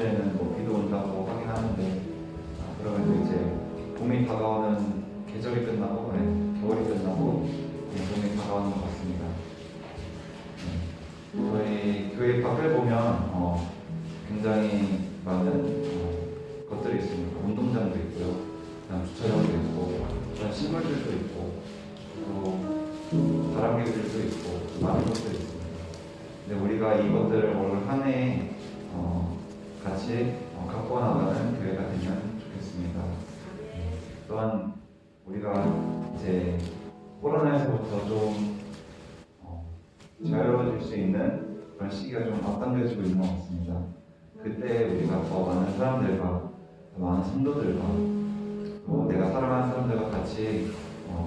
주에는 뭐 비도 온다고 하긴 하는데 그러면 이제 봄이 다가오는 계절이 끝나고 겨울이 끝나고 봄이 다가오는 것 같습니다. 저희 교회 밖을 보면 굉장히 많은 것들이 있습니다. 운동장도 있고요, 그다음 주차장도 있고, 그다음 식물들도 있고, 또 다람쥐들도 있고, 많은 것들이 있습니다. 근데 우리가 이것들을 올 한 해에 같이 갖고 나가는 교회가 되면 좋겠습니다. 또한 우리가 이제 코로나에서부터 좀 자유로워질 수 있는 그런 시기가 좀 앞당겨지고 있는 것 같습니다. 그때 우리가 더 많은 사람들과, 더 많은 성도들과, 또 내가 사랑하는 사람들과 같이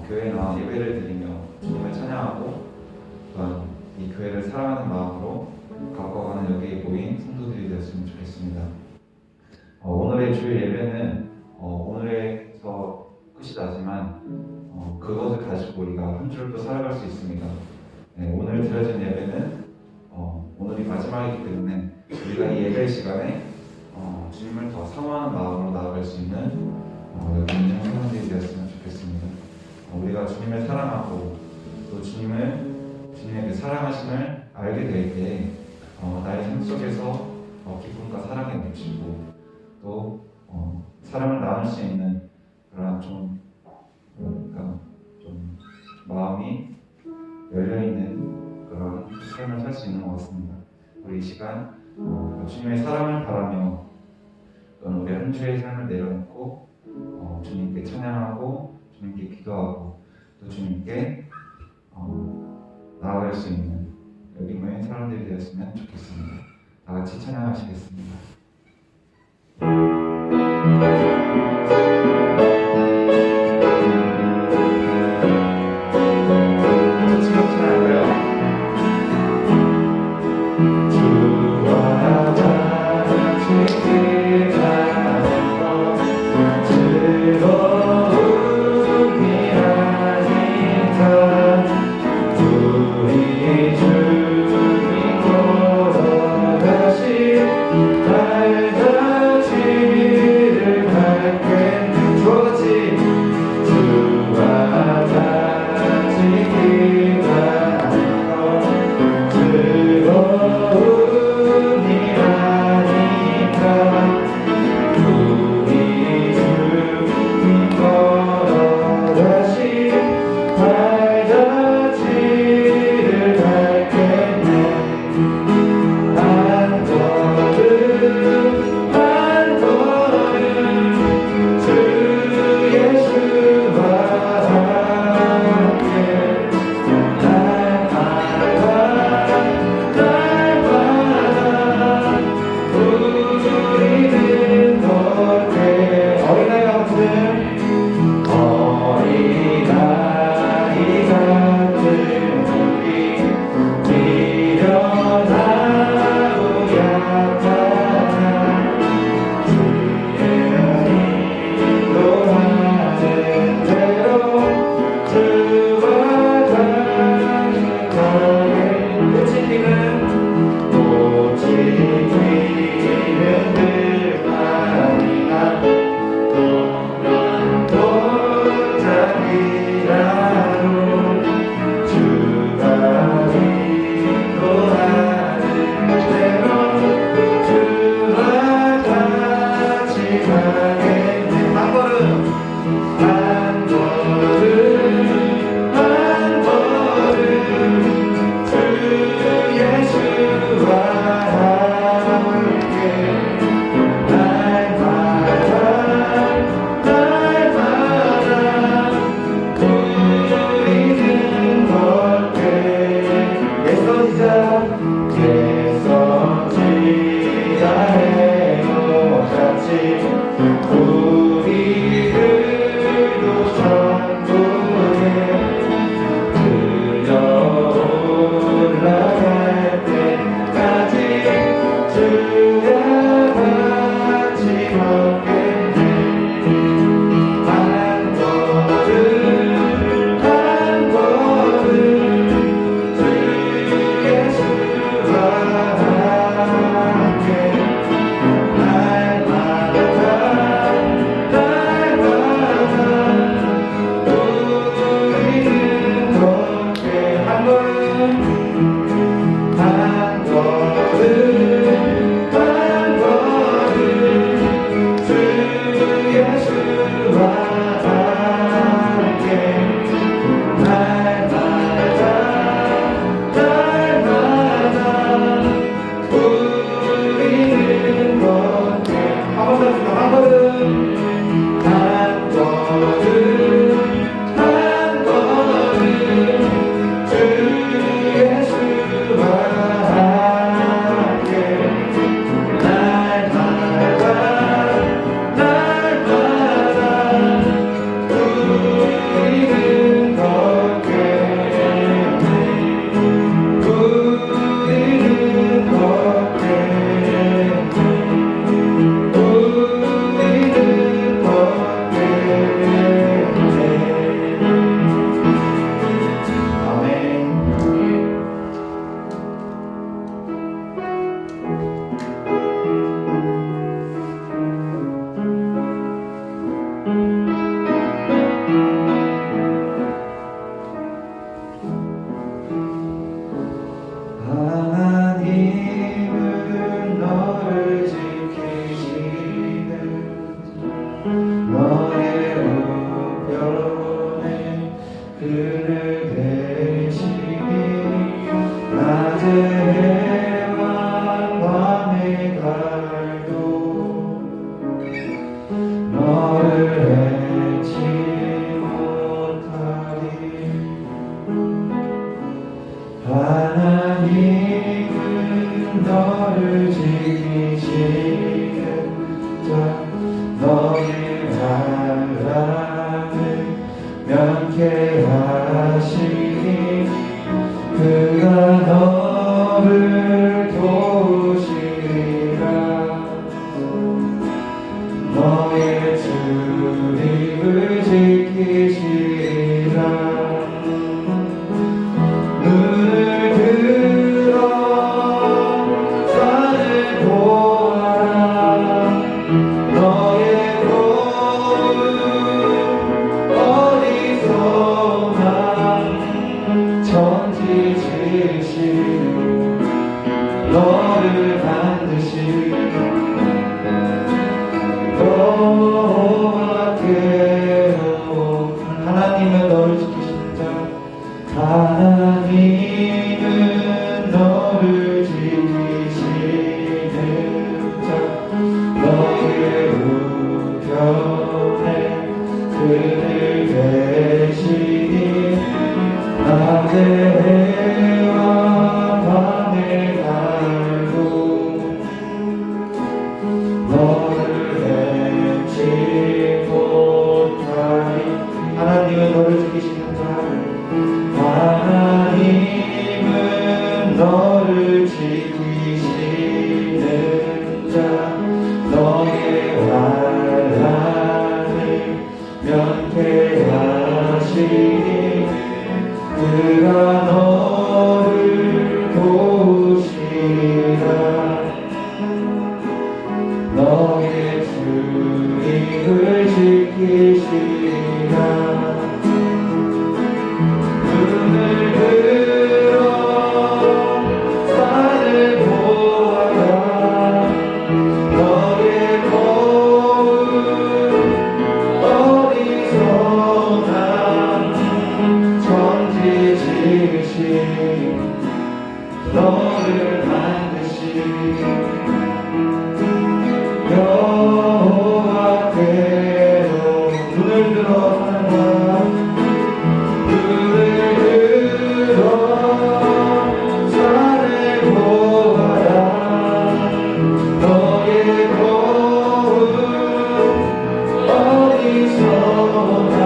교회나 예배를 드리며 주님을 찬양하고, 또한 이 교회를 사랑하는 마음으로 가꿔가는 여기에 모인 성도들이 되었으면 좋겠습니다. 오늘의 주일 예배는 오늘에서 끝이 나지만 그것을 가지고 우리가 한 주를 또 살아갈 수 있습니다. 오늘 드려진 예배는 오늘이 마지막이기 때문에 우리가 이 예배 시간에 주님을 더 사모하는 마음으로 나아갈 수 있는 여기 있는 사람들이 되었으면 좋겠습니다. 우리가 주님을 사랑하고 또 주님의 그 사랑하심을 알게 될 때 나의 삶 속에서 기쁨과 사랑에 넘치고 또 사랑을 나눌 수 있는 그런 좀 마음이 열려있는 그런 삶을 살 수 있는 것 같습니다. 우리 이 시간 주님의 사랑을 바라며 또는 우리 한 주의 삶을 내려놓고 주님께 찬양하고 주님께 기도하고 또 주님께 나아갈 수 있는 여기 모인 사람들이 되었으면 좋겠습니다. 다 같이 찬양하시겠습니다. 낮의 해와 밤의 달도 너를 잊지 못하리. 하나님은 너를 지키시는 자, 너의 바람을 면케하시니 그가 너를 도우시리라. 너의 출입을 지키시리라. 눈을 들어 산을 보아라. 너의 도움 어디서나 천지 지으신 너를 반드시 여호와께로. 하나님은 너를 지키시는 자, 하나님은 너를 지키시는 자, 너의 우편에 그늘 되시니 낮의 해와 밤의 달도 너를 잊지 못하리. 하나님은 너를 지키시는 자, 하나님은 너를 지키시는 자, 너의 환난을 면케하시니 그가 너를 도우시리라. 너의 출입을 지키시리라. 눈을 들어 산을 보아라. 너의 도움 어디서나 천지 지으신 너를 반드시 여호와께로. 눈을 들어 산을 보아라. 눈을 들어 산을 보아라. 너의 도움 어디서나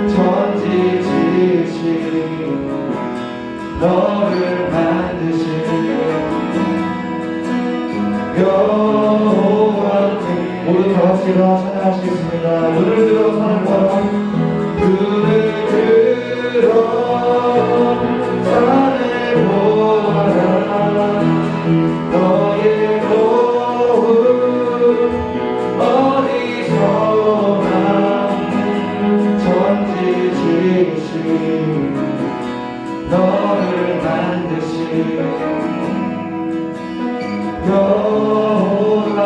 천지 지으신 너를 반드시 여호와께. 모두 다같이 찬양하시겠습니다. 눈을 들어 산을 보아라. 눈을 들어 산을 보아라. 너의 도움 어디서나 천지 지으신 너를 반드시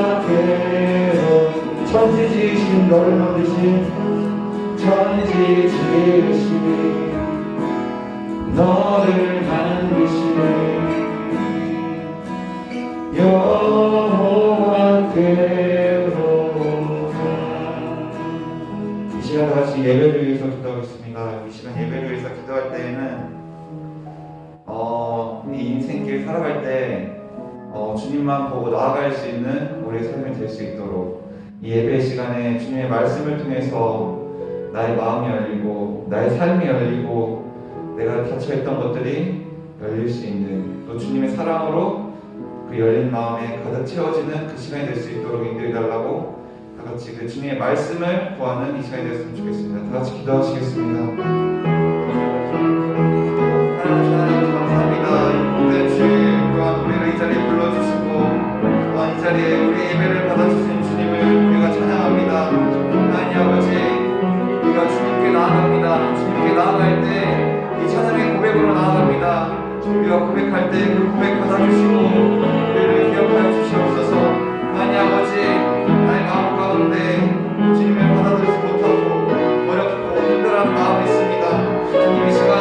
여호와께로. 천지 지으신 너를 반드시 천지 지으신 너를 반드시 여호와께로. 이 시간 다같이 예배를 위해서 기도하겠습니다. 이 시간 예배를 위해서 기도할 때에는 이 인생길 살아갈 때 주님만 보고 나아갈 수 있는 우리의 삶이 될 수 있도록 이 예배 시간에 주님의 말씀을 통해서 나의 마음이 열리고 나의 삶이 열리고 내가 닫혀있던 것들이 열릴 수 있는, 또 주님의 사랑으로 그 열린 마음에 가득 채워지는 그 시간이 될 수 있도록 인도해달라고 다같이 그 주님의 말씀을 구하는 이 시간이 되었으면 좋겠습니다. 다같이 기도하시겠습니다. 하나님 감사합니다. 주님 또한 우리를 이 자리에 불러주시고 또한 이 자리에 우리 예배를 받아주신 주님을 우리가 찬양합니다. 하나님 아버지, 우리가 주님께 나아갑니다. 주님께 나아갈 때 이 찬양의 고백으로 나아갑니다. 우리가 고백할 때 그 고백 받아주시고 우리를 기억하여 주시옵소서. 하나님 아버지, 나의 마음 가운데 주님을 받아들이지 못하고 어렵고 힘들어하는 마음이 있습니다. 주님 이 시간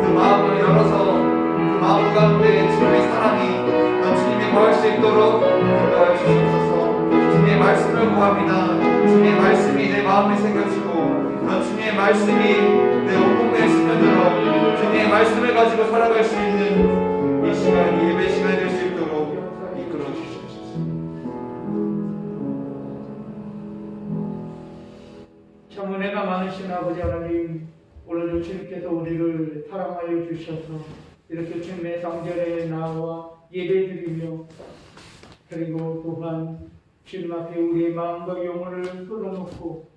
그 마음을 열어서 그 마음 마음 가운데 주님의 사랑이 주님이 거할 수 있도록 인도하여 주시옵소서. 주님의 말씀을 구합니다. 주님의 말씀이 내 마음에 새겨지고 주님의 말씀이 내 온몸에 스며들어 주님의 말씀을 가지고 살아갈 수 있는 이 시간이 예배 시간이 될 수 있도록 이끌어 주시옵소서. 참 은혜가 많으신 아버지 하나님, 오늘도 주님께서 우리를 사랑하여 주셔서 이렇게 주님의 성전에 나와 예배드리며, 그리고 또한 주님 앞에 우리의 마음과 영혼을 쏟아놓고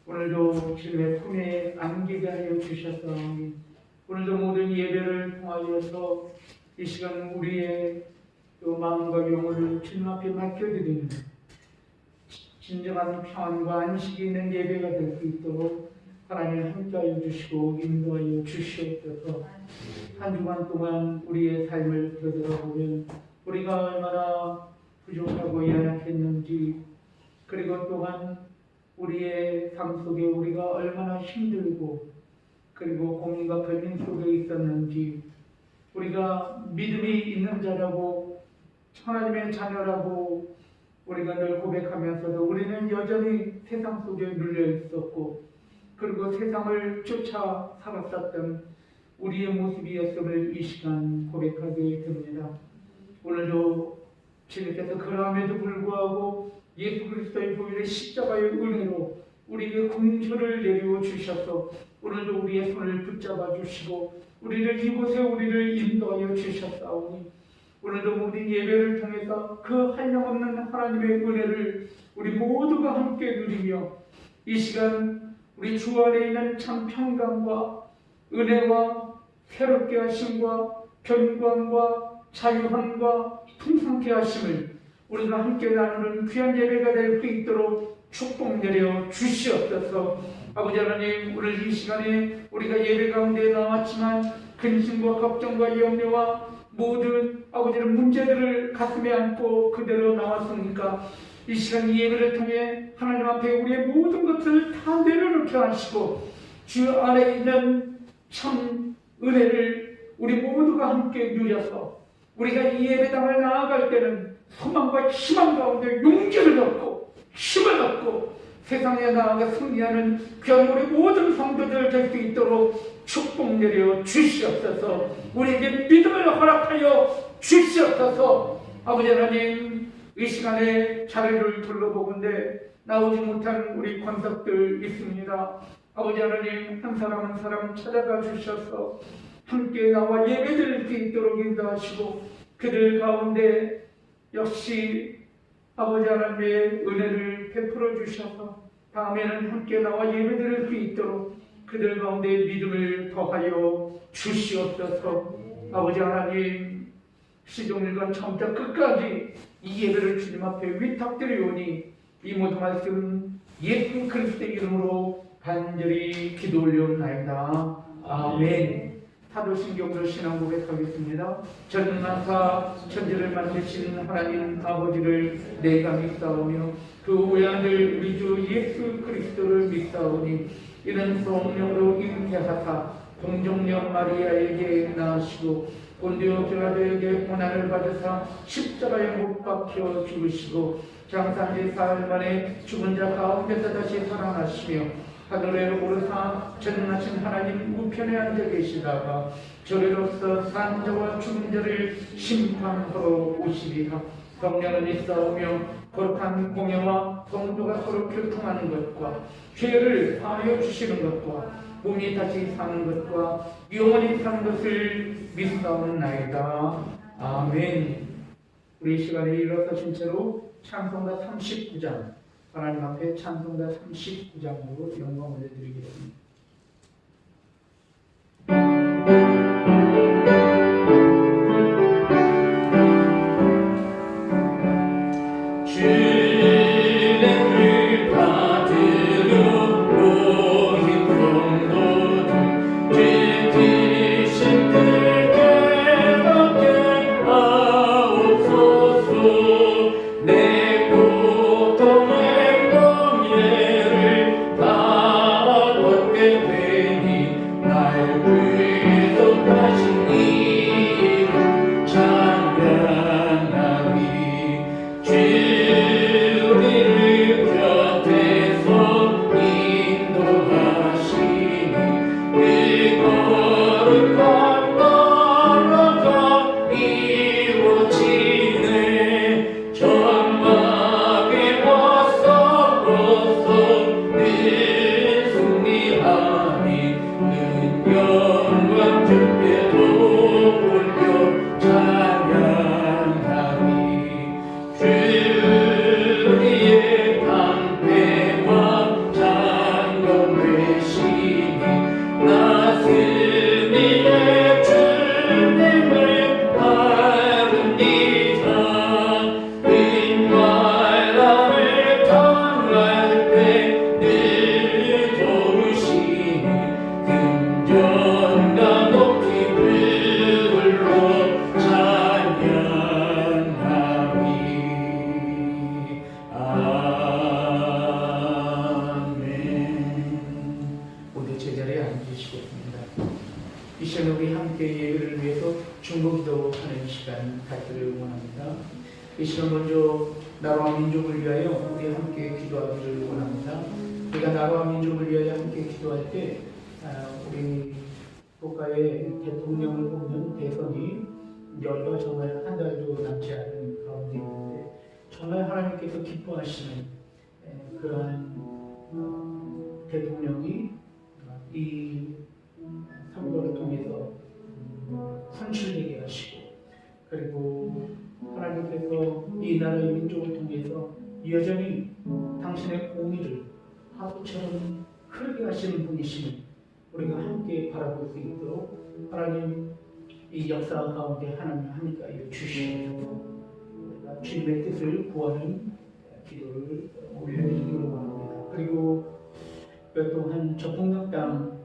오늘도 주님의 품에 안기게 하여 주셨사오니, 오늘도 모든 예배를 통하여서 이 시간 우리의 또 마음과 영혼을 주님 앞에 맡겨드리는 진정한 평안과 안식이 있는 예배가 될 수 있도록 하나님 함께하여 주시고 인도하여 주시옵소서. 한 주간 동안 우리의 삶을 되돌아보면 우리가 얼마나 부족하고 연약했는지, 그리고 또한 우리의 삶 속에 우리가 얼마나 힘들고 그리고 고민과 고민 속에 있었는지, 우리가 믿음이 있는 자라고 하나님의 자녀라고 우리가 늘 고백하면서도 우리는 여전히 세상 속에 눌려 있었고, 그리고 세상을 쫓아 살았었던 우리의 모습이었음을 이 시간 고백하게 됩니다. 오늘도 주님께서 그럼에도 불구하고 예수 그리스도의 보혈의 십자가의 은혜로 우리에게 공주를 내려 주셔서 오늘도 우리의 손을 붙잡아 주시고 우리를 이곳에 우리를 인도하여 주셨사오니, 오늘도 모든 예배를 통해서 그 한량없는 하나님의 은혜를 우리 모두가 함께 누리며 이 시간 우리 주 안에 있는 참 평강과 은혜와 새롭게 하심과 견고함과 자유함과 풍성케 하심을 우리가 함께 나누는 귀한 예배가 될 수 있도록 축복 내려 주시옵소서. 아버지 하나님, 오늘 이 시간에 우리가 예배 가운데 나왔지만 근심과 걱정과 염려와 모든 아버지는 문제들을 가슴에 안고 그대로 나왔습니까? 이 시간 이 예배를 통해 하나님 앞에 우리의 모든 것을 다 내려놓게 하시고 주 안에 있는 참 은혜를 우리 모두가 함께 누려서 우리가 이 예배당을 나아갈 때는 소망과 희망 가운데 용기를 얻고 힘을 얻고 세상에 나아가 승리하는 귀한 우리 모든 성도들 될 수 있도록 축복 내려 주시옵소서. 우리에게 믿음을 허락하여 주시옵소서. 아버지 하나님, 이 시간에 자리를 둘러보건대 나오지 못한 우리 권석들 있습니다. 아버지 하나님, 한 사람 한 사람 찾아가 주셔서 함께 나와 예배드릴 수 있도록 인도하시고 그들 가운데 역시 아버지 하나님의 은혜를 베풀어 주셔서 다음에는 함께 나와 예배드릴 수 있도록 그들 가운데 믿음을 더하여 주시옵소서. 아버지 하나님, 시종일관 처음부터 끝까지 이 예배를 주님 앞에 위탁드리오니 이 모든 말씀 예수 그리스도의 이름으로 간절히 기도 올려옵나이다. 아멘. 사도신경으로 신앙 고백하겠습니다. 전능하사 천지를 만드신 하나님 아버지를 내가 믿사오며 그 외아들 우리 주 예수 그리스도를 믿사오니 이는 성령으로 잉태하사 동정녀 마리아에게 낳으시고 본디오 빌라도에게 고난을 받으사 십자가에 못 박혀 죽으시고 장사한 지 사흘 만에 죽은 자 가운데서 다시 살아나시며 하늘에 오르사 전능하신 하나님 우편에 앉아 계시다가 저리로서 산 자와 죽은 자를 심판하러 오시리라. 성령은 있사오며 거룩한 공예와 성도가 서로 교통하는 것과 죄를 사하여 주시는 것과 몸이 다시 사는 것과 영원히 사는 것을 믿사옵나이다. 아멘. 우리 시간에 일어서신 채로 찬송가 39장 하나님 앞에 찬송가 39장으로 영광을 올려드리겠습니다. 내 고통의 멍에를 다 벗게 교회를 위해서 중보기도하는 시간 갖기를 원합니다. 이 시간 먼저 나라와 민족을 위하여 우리 함께 기도하기를 원합니다. 우리가 나라와 민족을 위하여 함께 기도할 때 우리 국가의 대통령을 뽑는 대선이 이제 얼마 정말 한 달도 남지 않은 가운데 있는데 정말 하나님께서 기뻐하시는 그러한 대통령이 이 선거를 통해서 선출되게 하시고, 그리고 하나님께서 이 나라의 민족을 통해서 여전히 당신의 공의를 파도처럼 흐르게 하시는 분이시는 우리가 함께 바라볼 수 있도록 하나님 이 역사 가운데 하나님 함께 주시옵소서. 우리가 주님의 뜻을 구하는 기도를 올려드리기로 원합니다. 그리고 또한 저폭력 땅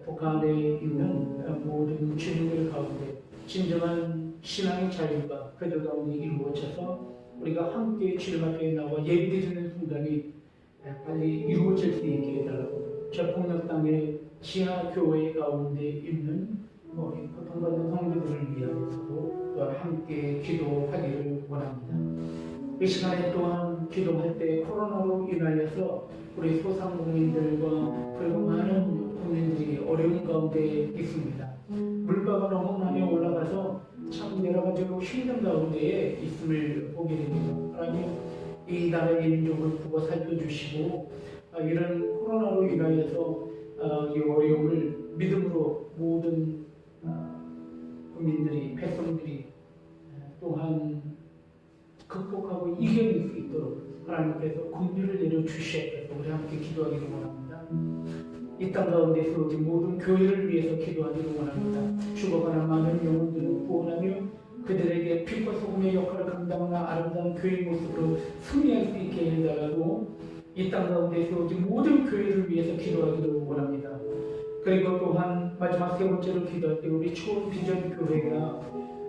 북한에 있는 모든 주민들 가운데 진정한 신앙의 자유가 그들 가운데 이루어져서 우리가 함께 주님 앞에 나와 예비되는 순간이 빨리 이루어질 수 있게 해달라고, 저폭력 땅의 지하 교회 가운데 있는 고통받는 성도들을 위하여서도 또한 함께 기도하기를 원합니다. 이 시간에 또한 기도할 때 코로나로 인하여서 우리 소상공인들과 그리고 많은 국민들이 어려운 가운데 있습니다. 물가가 너무 많이 올라가서 참 여러 가지로 힘든 가운데에 있음을 보게 됩니다. 하나님 이 나라의 민족을 보고 살펴주시고 이런 코로나로 인하여서 이 어려움을 믿음으로 모든 국민들이, 백성들이 또한 극복하고 이겨낼 수 있도록 하나님께서 긍휼을 내려주시옵소서. 우리 함께 기도하기를 원합니다. 이 땅 가운데서 모든 교회를 위해서 기도하기를 원합니다. 죽어가는 많은 영혼들을 구원하며 그들에게 빛과 소금의 역할을 감당하는 아름다운 교회의 모습으로 승리할 수 있게 해달라고 이 땅 가운데서 모든 교회를 위해서 기도하기를 원합니다. 그리고 또한 마지막 세 번째로 기도할 때 우리 초원 비전 교회가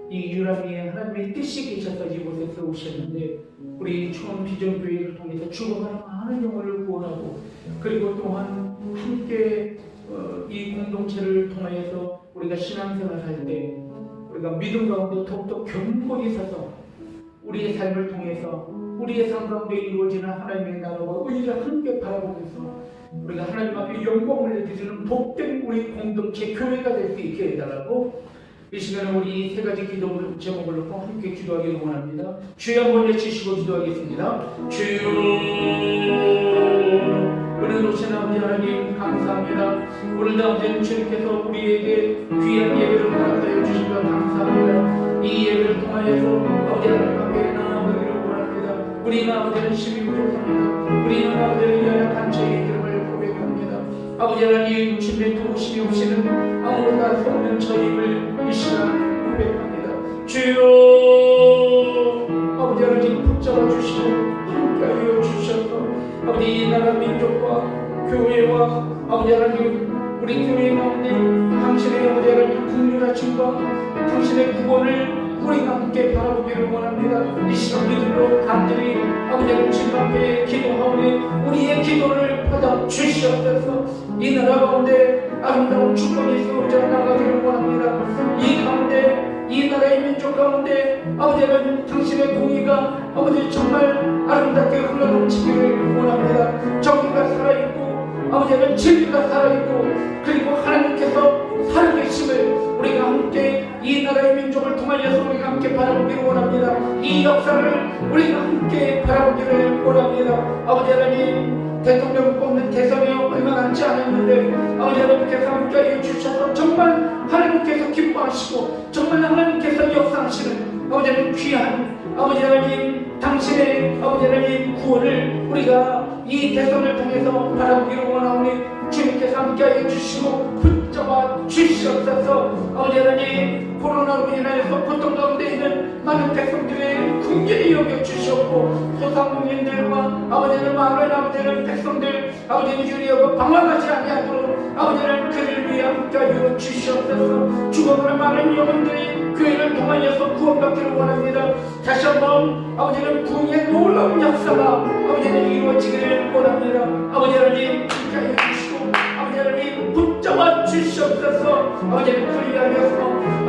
이 유람이에 하나님의 뜻이 계셔서 이곳에 세우셨는데 우리 초원 비전 교회를 통해서 죽어가는 많은 영혼을 구원하고, 그리고 또한 함께 이 공동체를 통하여서 우리가 신앙생활을 할 때 우리가 믿음 가운데 더욱더 견고히 서서 우리의 삶을 통해서 우리의 삶 가운데 이루어지는 하나님의 나라와 의를 함께 바라보면서 우리가 하나님 앞에 영광을 드리는 복된 우리 공동체 교회가 될 수 있게 해달라고 이 시간에 우리 세 가지 기도 제목을 놓고 함께 기도하기를 원합니다. 주여 한번 외치시고 기도하겠습니다. 주여, 오늘 오신 아버지 하나님 감사합니다. 오늘도 아버지 주님께서 우리에게 귀한 예배를 허락하여 주신 것 감사합니다. 이 예배를 통하여서 아버지 하나님 앞에 나아가기를 원합니다. 우리 아버지는 심히 부족합니다. 우리는 아버지를 연약한 저희의 이름을 고백합니다. 아버지 하나님 주님의 도우심이 없이는 아무것도 수 없는 저희를 이 시간 고백합니다. 주여, 아버지 하나님 붙잡아 주시고 함께하여 주셔서 아버지 이 나라 민족과 교회와 아버지 하나님 우리 교회 가운데 당신의 아버지 하나님 긍휼하심과 당신의 구원을 우리가 함께 바라보기를 원합니다. 이 시간 믿음으로 간절히 아버지 하나님 주님 앞에 기도하오니 우리의 기도를 받아 주시옵소서. 이 나라 가운데 아름다운 축복이 세워져 나가기를 원합니다. 이 가운데 이 나라의 민족 가운데 아버지 하나님 당신의 공의가 아버지 정말 아름답게 흘러넘치기를 원합니다. 정의가 살아있고 아버지 하나님 진리가 살아있고 그리고 하나님께서 살아계심을 우리가 함께 이 나라의 민족을 통하여서 우리가 함께 바라보기를 원합니다. 이 역사를 우리가 함께 바라보기를 원합니다. 아버지 하나님 대통령 뽑는 대선이 얼마 남지 않았는데 아버지 하나님께서 함께하여 주셔서 정말 하나님께서 기뻐하시고 정말 하나님께서 역사하시는 아버지 하나님 귀한 아버지 하나님 당신의 아버지 하나님 구원을 우리가 이 대선을 통해서 바라보기를 원하오니 주님께서 함께하여 주시고 붙잡아 주시옵소서. 아버지 하나님 코로나로 인하여서 고통 가운데 있는 많은 백성들의 긍휼히 여겨 주시옵고 소상공인들과 아버지 하나님 많은 아버지 하나님 백성들 아버지 하나님 유리하고 방황하지 아니하도록 아버지 하나님 그를 위해 함께하여 주시옵소서. 죽어가는 많은 영혼들이 교회를 통하여서 구원받기를 원합니다. 다시 한번 아버지 하나님 구원의 놀라운 역사가 아버지 하나님 이루어지기를 원합니다. 아버지 하나님 함께하여 주시고 아버지 하나님 붙잡아 붙잡아 주시옵소서. 아버지 그리하여서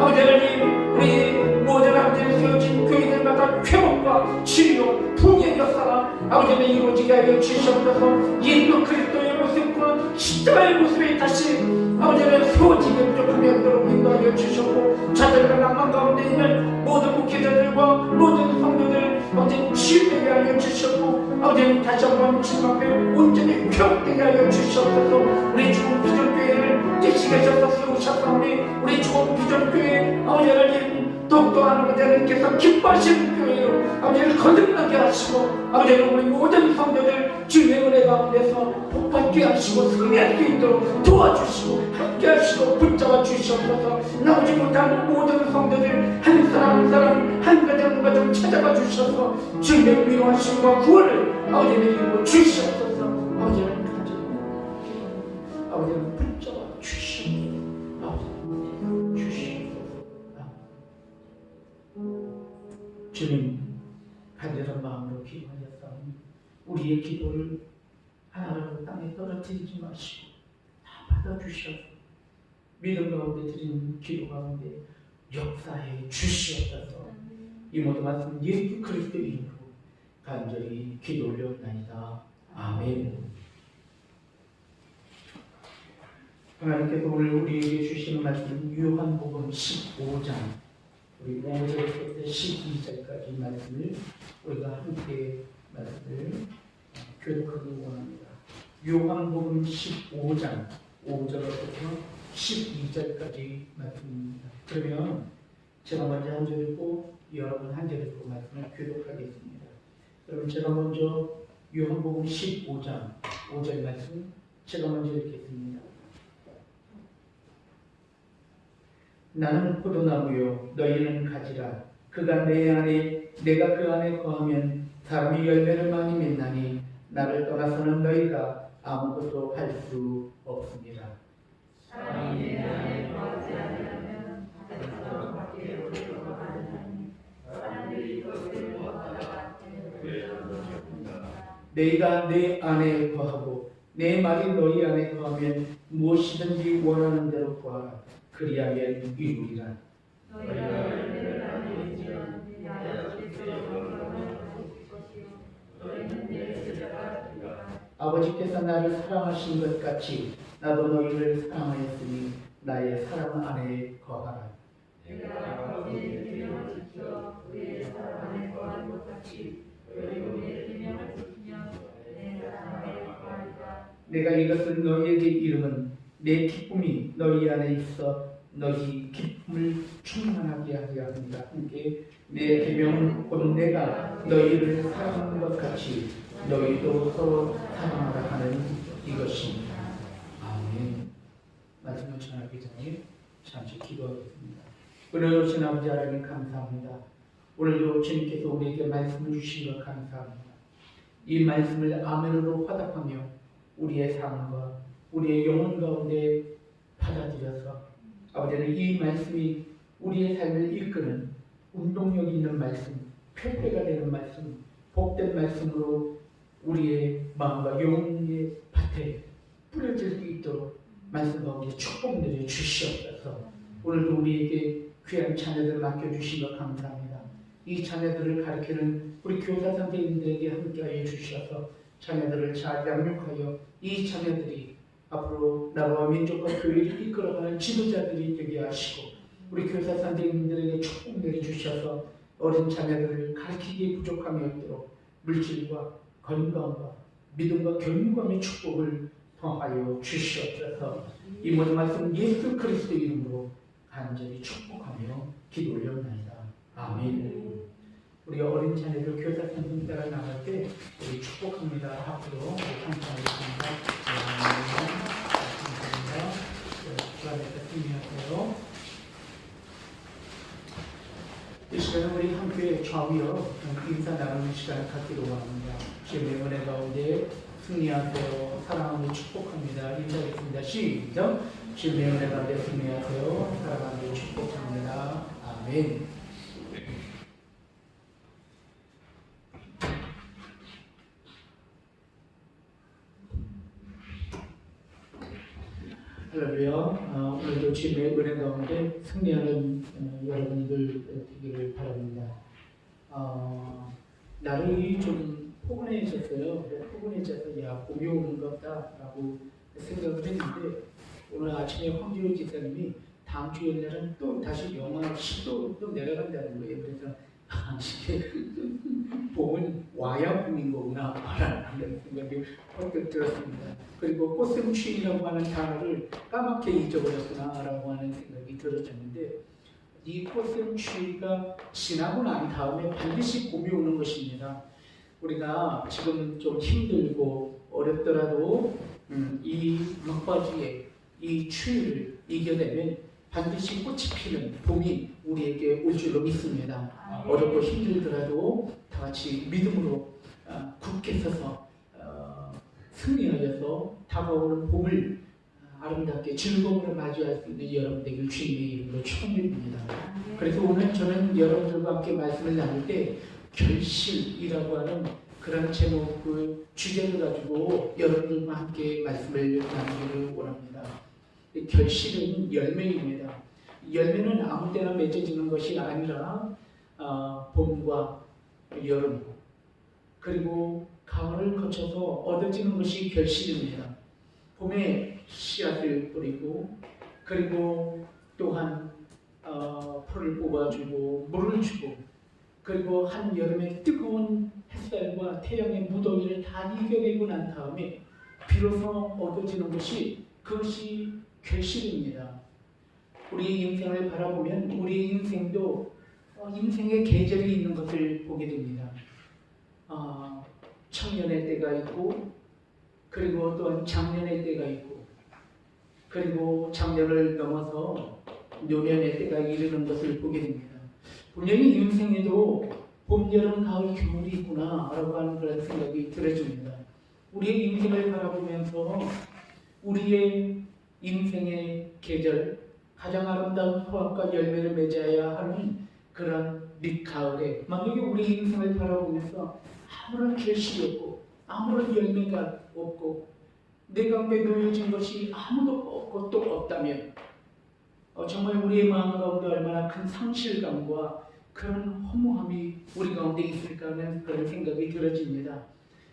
아버지 하나님 우리 모든 아버지 세워진 교회들마다 회복과 치료 풍의 역사가 아버지 하나님 이루어지게 하여 주시옵소서. 예수 그리스도의 모습과 십자가의 모습이 다시 아버지 하나님 세워지게 부족하며 인도하여 주셨고 자들과 낭만 가운데 있는 모든 목회자들과 모든 성도들 아버지 치유되게 하여 주셨고 아버지 다시 한번 주님 앞에 온전히 회복되게 하여 주시옵소서. 우리 좋은 비전교회를 계시계셔서 세우셨사오니 우리 좋은 비전교회 아버지 하나님 더욱더 하나님 하나님께서 기뻐하시는 교회로 아버지를 거듭나게 하시고 아버지는 우리 모든 성도들 주님의 은혜 가운데서 복받게 하시고 승리할 수 있도록 도와주시고 함께 하시고 붙잡아 주시옵소서. 나오지 못한 모든 성도들 한 사람 한 사람 한 가정 한 가정 찾아가 주셔서 주님의 위로하심과 구원을 아버지는 이루어 주시옵소서. 아버지는 가정 아버지는 붙잡아 주시옵소서. 아버지는 주시옵소서. 주님 간절한 마음으로 기도하였사오니 우리의 기도를 하나로 땅에 떨어뜨리지 마시고 다 받아주셔서 믿음 가운데 드리는 기도 가운데 역사해 주시옵소서. 이 모든 말씀 예수 그리스도 이름으로 간절히 기도 올려옵나이다. 아멘. 하나님께서 오늘 우리에게 주시는 말씀 요한복음 15장 우리 5절부터 12절까지 말씀을 우리가 함께 말씀을 교독하기 원합니다. 요한복음 15장 5절부터 12절까지 말씀입니다. 그러면 제가 먼저 한 절 읽고 여러분 한 절 읽고 말씀을 교독하겠습니다. 그럼 제가 먼저 요한복음 15장 5절 말씀 제가 먼저 읽겠습니다. 나는 포도나무요 너희는 가지라. 그가 내 안에 내가 그 안에 거하면 사람이 열매를 많이 맺나니 나를 떠나서는 너희가 아무것도 할 수 없습니다. 사람이 내 안에 거하지 않으면 하나님께서 밖에 오려고 하느니 사람들이 그것을 얻다가 너희가 내 안에 거하고 내 말이 너희 안에 거하면 무엇이든지 원하는 대로 구하라. 그리하면 이루리라. 너희가 열매를 많이 맺으면 내 아버지께서 영광을 받으실 것이요 너희는 내 제자가 되리라. 아버지께서 나를 사랑하신 것 같이 나도 너희를 사랑하였으니 나의 사랑 안에 거하라. 내가 아버지의 계명을 지켜 그의 사랑 안에 거하는 것 같이 너희도 내 계명을 지키면 내 사랑 안에 거하리라. 내가 이것을 너희에게 이름은 내 기쁨이 너희 안에 있어 너희 기쁨을 충만하게 하려 합니다. 함께 내 계명은 곧 내가 너희를 사랑하는 것 같이 너희도 서로 사랑하라 하는 이것입니다. 아멘. 말씀을 전하기 전에 잠시 기도하겠습니다. 은혜로우신 아버지 하나님 감사합니다. 오늘도 주님께서 우리에게 말씀을 주신 것 감사합니다. 이 말씀을 아멘으로 화답하며 우리의 삶과 우리의 영혼 가운데 받아들여서 아버지는 이 말씀이 우리의 삶을 이끄는 운동력 있는 말씀, 표대가 되는 말씀, 복된 말씀으로 우리의 마음과 영혼의 밭에 뿌려질 수 있도록 말씀 가운데 축복 내려 주시옵소서. 오늘도 우리에게 귀한 자녀들 맡겨주신 것 감사합니다. 이 자녀들을 가르치는 우리 교사 선생님들에게 함께하여 주셔서 자녀들을 잘 양육하여 이 자녀들이 앞으로 나라와 민족과 교회를 이끌어가는 지도자들이 되게 하시고 우리 교사 선생님들에게 축복 내려주셔서 어린 자녀들을 가르치기에 부족함이 없도록 물질과 건강과 믿음과 견고함의 축복을 더하여 주시옵소서. 이 모든 말씀 예수 그리스도 이름으로 간절히 축복하며 기도 올려옵나이다. 아멘. 우리가 어린 자녀들 교사 선생님 따라 나갈 때 우리 축복합니다. 앞으로 감사하겠습니다. 감사합니다. 주 안에서 승리하세요. 이 시간은 우리 함께 좌우여 인사 나누는 시간을 갖기로 합니다. 주님의 은혜 가운데 승리하세요. 사랑하며 축복합니다. 인사하겠습니다. 시작. 주님의 은혜 가운데 승리하세요. 사랑하며 축복합니다. 아멘. 할렐루야. 주님의 은혜 가운데 승리하는 여러분들 되기를 바랍니다. 날이 좀 포근해졌어요. 포근해져서 야 봄이 오는 것 같다라고 생각을 했는데 오늘 아침에 황지호 지사님이 다음 주일날은 또 다시 영하 10도 또 내려간다는 거예요. 그래서 이게 봄은 와야 봄인 거구나 라는 생각이 번뜩 들었습니다. 그리고 꽃샘추위라고 하는 단어를 까맣게 잊어버렸구나 라고 하는 생각이 들어졌는데 이 꽃샘추위가 지나고 난 다음에 반드시 봄이 오는 것입니다. 우리가 지금 좀 힘들고 어렵더라도 이 막바지에 이 추위를 이겨내면 반드시 꽃이 피는 봄이 우리에게 올 줄로 믿습니다. 어렵고 힘들더라도 다 같이 믿음으로 굳게 서서 승리하여서 다가오는 봄을 아름답게 즐거움으로 맞이할 수 있는 여러분 되길 주님의 이름으로 축원드립니다. 그래서 오늘 저는 여러분들과 함께 말씀을 나눌 때 결실이라고 하는 그런 제목 그 주제를 가지고 여러분들과 함께 말씀을 나누기를 원합니다. 결실은 열매입니다. 열매는 아무 때나 맺어지는 것이 아니라 봄과 여름 그리고 가을을 거쳐서 얻어지는 것이 결실입니다. 봄에 씨앗을 뿌리고 그리고 또한 풀을 뽑아주고 물을 주고 그리고 한여름의 뜨거운 햇살과 태양의 무더위를 다 이겨내고 난 다음에 비로소 얻어지는 것이 그것이 결실입니다. 우리의 인생을 바라보면 우리의 인생도 인생의 계절이 있는 것을 보게 됩니다. 청년의 때가 있고 그리고 또한 장년의 때가 있고 그리고 장년을 넘어서 노년의 때가 이르는 것을 보게 됩니다. 분명히 인생에도 봄, 여름, 가을, 겨울이 있구나 라고 하는 그런 생각이 들어집니다. 우리의 인생을 바라보면서 우리의 인생의 계절 가장 아름다운 hoa과 열매를 맺어야 하는 그런 늦가을에 만약에 우리 인생을 바라보면서 아무런 결실이 없고 아무런 열매가 없고 내 가운데 놓여진 것이 아무도 없고 또 없다면 정말 우리의 마음 가운데 얼마나 큰 상실감과 그런 허무함이 우리 가운데 있을까 하는 그런 생각이 들어집니다.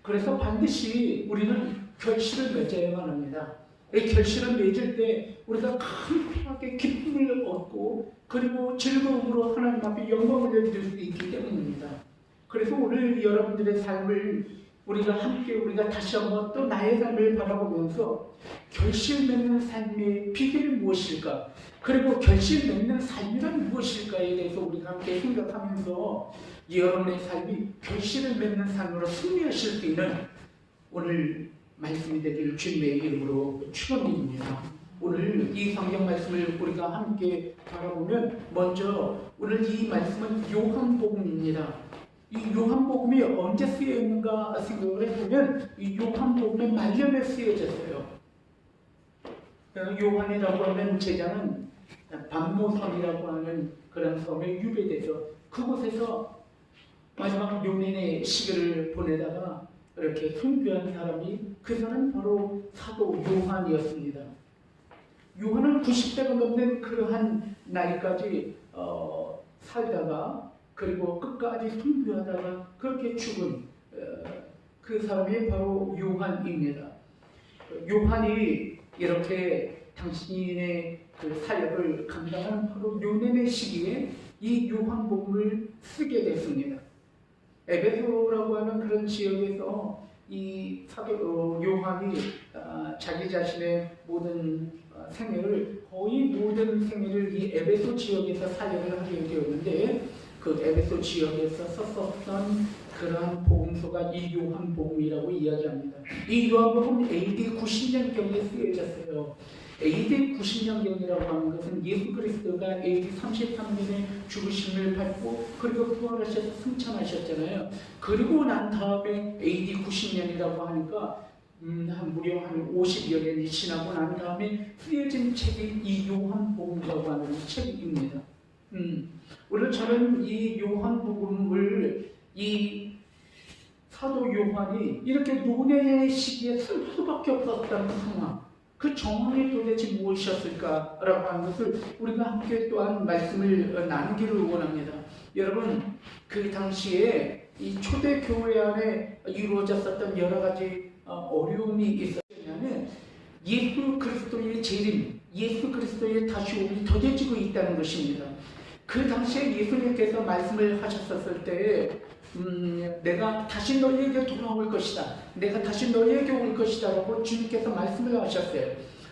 그래서 반드시 우리는 결실을 맺어야만 합니다. 이 결실을 맺을 때 우리가 강력하게 기쁨을 얻고 그리고 즐거움으로 하나님 앞에 영광을 드릴 수 있기 때문입니다. 그래서 오늘 여러분들의 삶을 우리가 다시 한번 또 나의 삶을 바라보면서 결실 맺는 삶의 비결이 무엇일까? 그리고 결실 맺는 삶이란 무엇일까에 대해서 우리가 함께 생각하면서 여러분의 삶이 결실을 맺는 삶으로 승리하실 수 있는 오늘 말씀이 되기를 주님의 이름으로 축원드립니다. 오늘 이 성경 말씀을 우리가 함께 바라보면 먼저 오늘 이 말씀은 요한복음입니다. 이 요한복음이 언제 쓰여 있는가 생각을 해보면 이 요한복음의 말년에 쓰여졌어요. 요한이라고 하는 제자는 반모섬이라고 하는 그런 섬에 유배돼서 그곳에서 마지막 용인의 시기를 보내다가 이렇게 순교한 사람이 그 사람은 바로 사도 요한이었습니다. 요한은 90대가 넘는 그러한 나이까지 살다가 그리고 끝까지 순교하다가 그렇게 죽은 그 사람이 바로 요한입니다. 요한이 이렇게 당신의 그 사역을 감당하는 바로 요년의 시기에 이 요한복음을 쓰게 됐습니다. 에베소라고 하는 그런 지역에서 이 사도 요한이 자기 자신의 모든 생애를 거의 모든 생애를 이 에베소 지역에서 사역을 하게 되었는데 그 에베소 지역에서 썼었던 그러한 복음서가 이 요한복음이라고 이야기합니다. 이 요한복음 AD 90년경에 쓰여졌어요. AD 90년경이라고 하는 것은 예수 그리스도가 AD 33년에 죽으심을 받고 그리고 부활하셔서 승천하셨잖아요. 그리고 난 다음에 AD 90년이라고 하니까 무려 한 50여 년이 지나고 난 다음에 쓰여진 책이 이 요한복음이라고 하는 책입니다. 오늘 저는 이 요한복음을 이 사도 요한이 이렇게 노년의 시기에 쓸 수밖에 없었다는 상황 그 정황이 도대체 무엇이었을까라고 하는 것을 우리가 함께 또한 말씀을 나누기를 원합니다. 여러분, 그 당시에 이 초대 교회 안에 이루어졌었던 여러 가지 어려움이 있었냐면 예수 그리스도의 재림, 예수 그리스도의 다시 오음이 더뎌지고 있다는 것입니다. 그 당시에 예수님께서 말씀을 하셨었을 때 내가 다시 너희에게 돌아올 것이다, 내가 다시 너희에게 올 것이다 라고 주님께서 말씀을 하셨어요.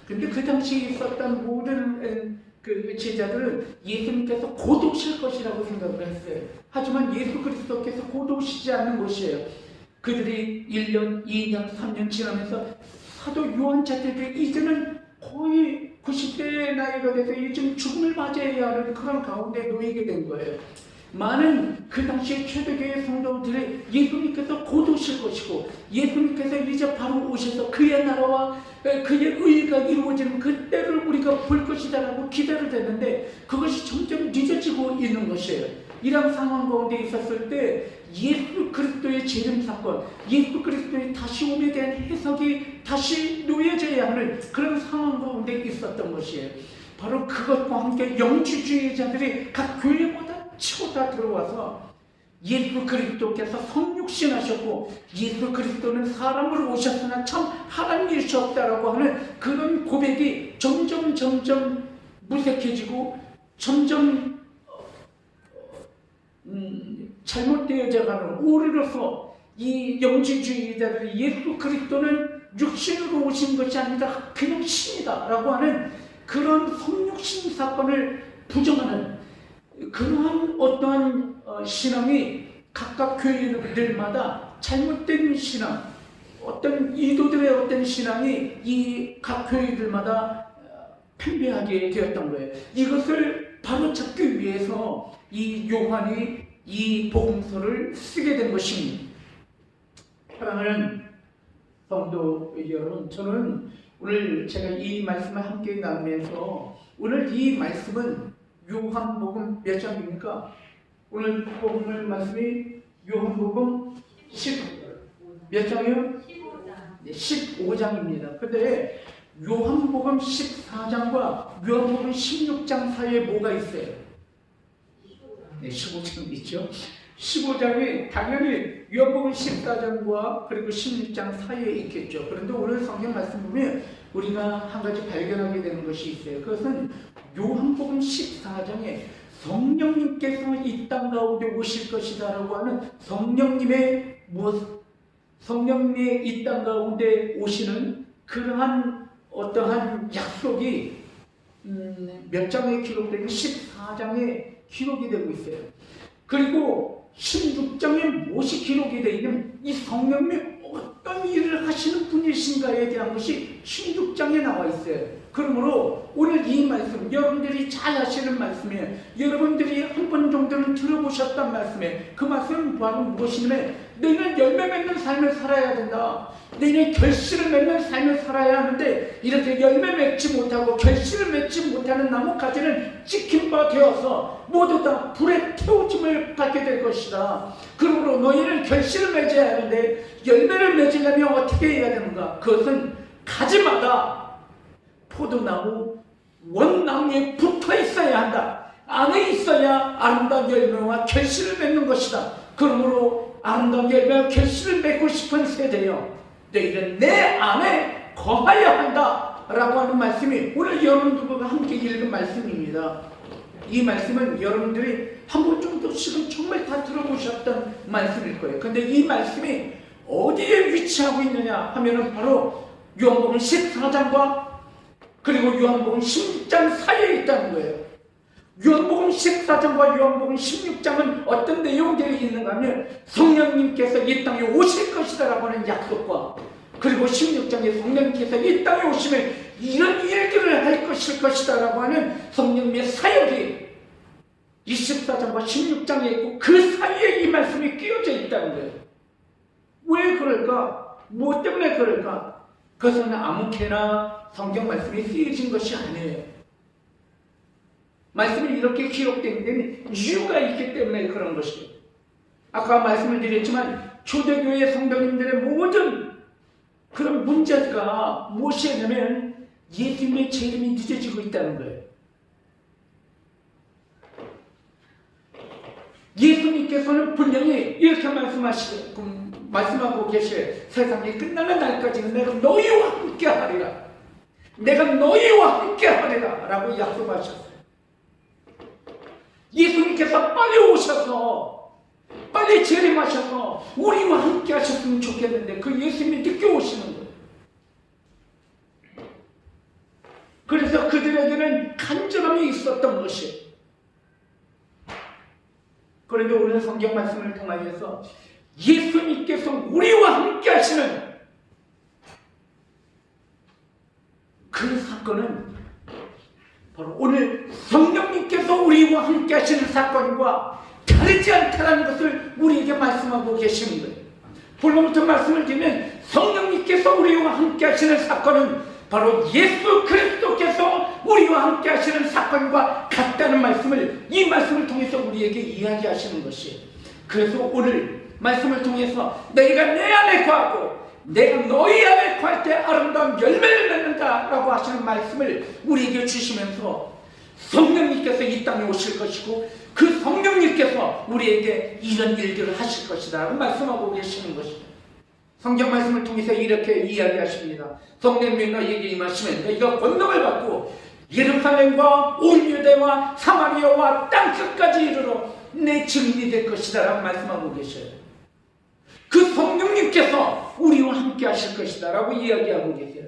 그런데 그 당시에 있었던 모든 그 제자들은 예수님께서 곧 오실 것이라고 생각을 했어요. 하지만 예수 그리스도께서 곧 오시지 않는 것이에요. 그들이 1년, 2년, 3년 지나면서 사도 요한 자들에게 이제는 거의 90세의 나이가 돼서 이제 죽음을 맞이해야 하는 그런 가운데 놓이게 된 거예요. 많은 그 당시의 초대교회 성도들이 예수님께서 곧 오실 것이고 예수님께서 이제 바로 오셔서 그의 나라와 그의 의가 이루어지는 그때를 우리가 볼 것이다 라고 기대를 했는데 그것이 점점 늦어지고 있는 것이에요. 이런 상황 가운데 있었을 때 예수 그리스도의 재림 사건, 예수 그리스도의 다시 오음에 대한 해석이 다시 놓여져야 하는 그런 상황 가운데 있었던 것이에요. 바로 그것과 함께 영주주의자들이 각 교회마다 치고 다 들어와서 예수 그리스도께서 성육신하셨고 예수 그리스도는 사람으로 오셨으나 참 하나님이셨다라고 하는 그런 고백이 점점 무색해지고 점점 잘못되어져가는 오류로서 이 영지주의자들이 예수 그리스도는 육신으로 오신 것이 아니라 그냥 신이다 라고 하는 그런 성육신 사건을 부정하는 그러한 어떠한 신앙이 각각 교회들마다 잘못된 신앙, 어떤 이도들의 어떤 신앙이 이 각 교회들마다 팽배하게 되었던 거예요. 이것을 바로잡기 위해서 이 요한이 이 복음서를 쓰게 된 것입니다. 사랑하는 성도 여러분, 저는 오늘 제가 이 말씀을 함께 나누면서 오늘 이 말씀은 요한복음 몇 장입니까? 오늘 복음을 말씀이 요한복음 몇 장이요? 15장입니다. 근데 요한복음 14장과 요한복음 16장 사이에 뭐가 있어요? 네, 15장 있죠. 15장이 당연히 요한복음 14장과 그리고 16장 사이에 있겠죠. 그런데 오늘 성경 말씀 보면 우리가 한 가지 발견하게 되는 것이 있어요. 그것은 요한복음 14장에 성령님께서 이 땅 가운데 오실 것이다 라고 하는 성령님의 성령님의 이 땅 가운데 오시는 그러한 어떠한 약속이 몇 장에 기록되고 14장에 기록이 되고 있어요. 그리고 16장에 무엇이 기록이 되어 있는 이 성령님이 어떤 일을 하시는 분이신가에 대한 것이 16장에 나와 있어요. 그러므로 오늘 이 말씀, 여러분들이 잘 아시는 말씀이에요. 여러분들이 한 번 정도는 들어보셨단 말씀이에요. 그 말씀은 바로 무엇이냐면 너희는 열매 맺는 삶을 살아야 된다. 너희는 결실을 맺는 삶을 살아야 하는데 이렇게 열매 맺지 못하고 결실을 맺지 못하는 나뭇가지는 찍힌 바 되어서 모두 다 불에 태워짐을 받게 될 것이다. 그러므로 너희는 결실을 맺어야 하는데 열매를 맺으려면 어떻게 해야 되는가? 그것은 가지마다 포도나무 원나무에 붙어 있어야 한다. 안에 있어야 아름다운 열매와 결실을 맺는 것이다. 그러므로 아름다운 열매와 결실을 맺고 싶은 세대여, 너희는 내 안에 거하여야 한다 라고 하는 말씀이 오늘 여러분들과 함께 읽은 말씀입니다. 이 말씀은 여러분들이 한 번 정도씩은 정말 다 들어보셨던 말씀일 거예요. 근데 이 말씀이 어디에 위치하고 있느냐 하면은 바로 요한복음 14장과 그리고 요한복음 16장 사이에 있다는 거예요. 요한복음 14장과 요한복음 16장은 어떤 내용들이 있는가 하면 성령님께서 이 땅에 오실 것이다 라고 하는 약속과 그리고 16장에 성령님께서 이 땅에 오시면 이런 일들을 할 것이다 라고 하는 성령님의 사역이 24장과 16장에 있고 그 사이에 이 말씀이 끼어져 있다는 거예요. 왜 그럴까? 무엇 때문에 그럴까? 그것은 아무렇게나 성경 말씀이 쓰여진 것이 아니에요. 말씀이 이렇게 기록된 데는 이유가 있기 때문에 그런 것이에요. 아까 말씀을 드렸지만 초대교회 성도님들의 모든 그런 문제가 무엇이냐면 예수님의 재림이 늦어지고 있다는 거예요. 예수님께서는 분명히 이렇게 말씀하고 계셔요. 세상이 끝나는 날까지는 내가 너희와 함께 하리라. 내가 너희와 함께 하리라 라고 약속하셨어요. 예수님께서 빨리 오셔서 빨리 재림하셔서 우리와 함께 하셨으면 좋겠는데 그 예수님이 늦게 오시는 거예요. 그래서 그들에게는 간절함이 있었던 것이에요. 그런데 오늘 성경 말씀을 통하여서 예수님께서 우리와 함께 하시는 그 사건은 바로 오늘 성령님께서 우리와 함께 하시는 사건과 다르지 않다는 것을 우리에게 말씀하고 계시는 거예요. 본론부터 말씀을 드리면 성령님께서 우리와 함께 하시는 사건은 바로 예수 그리스도께서 우리와 함께 하시는 사건과 같다는 말씀을 이 말씀을 통해서 우리에게 이야기하시는 것이에요. 그래서 오늘 말씀을 통해서 너희가 내 안에 거하고 내가 너희 안에 거할 때 아름다운 열매를 맺는다라고 하시는 말씀을 우리에게 주시면서 성령님께서 이 땅에 오실 것이고 그 성령님께서 우리에게 이런 일들을 하실 것이다 라고 말씀하고 계시는 것입니다. 성경 말씀을 통해서 이렇게 이야기하십니다. 성령님이 너희에게 임하시면 너희가 권능을 받고 예루살렘과 온 유대와 사마리아와 땅끝까지 이르러 내 증인이 될 것이다 라고 말씀하고 계셔요. 그 성령님께서 우리와 함께 하실 것이다 라고 이야기하고 계세요.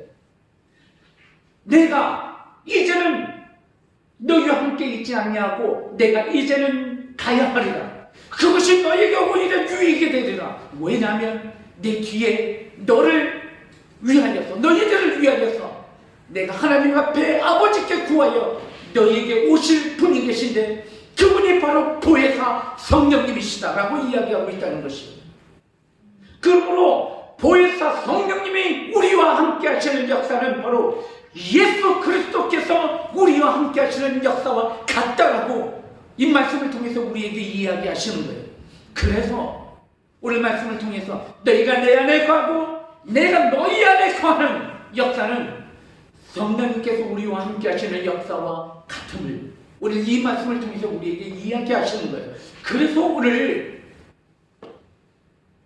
내가 이제는 너희와 함께 있지 아니하고 내가 이제는 가야 하리라. 그것이 너희에게 오히려 유익이 되리라. 왜냐하면 내 뒤에 너를 위하여서 너희들을 위하여서 내가 하나님 앞에 아버지께 구하여 너희에게 오실 분이 계신데 그분이 바로 보혜사 성령님이시다라고 이야기하고 있다는 것입니다. 그러므로 보혜사 성령님이 우리와 함께 하시는 역사는 바로 예수 그리스도께서 우리와 함께 하시는 역사와 같다라고 이 말씀을 통해서 우리에게 이야기하시는 거예요. 그래서 오늘 말씀을 통해서 너희가 내 안에 거하고 내가 너희 안에 거하는 역사는 성령님께서 우리와 함께 하시는 역사와 같음을 오늘 이 말씀을 통해서 우리에게 이야기하시는 거예요. 그래서 오늘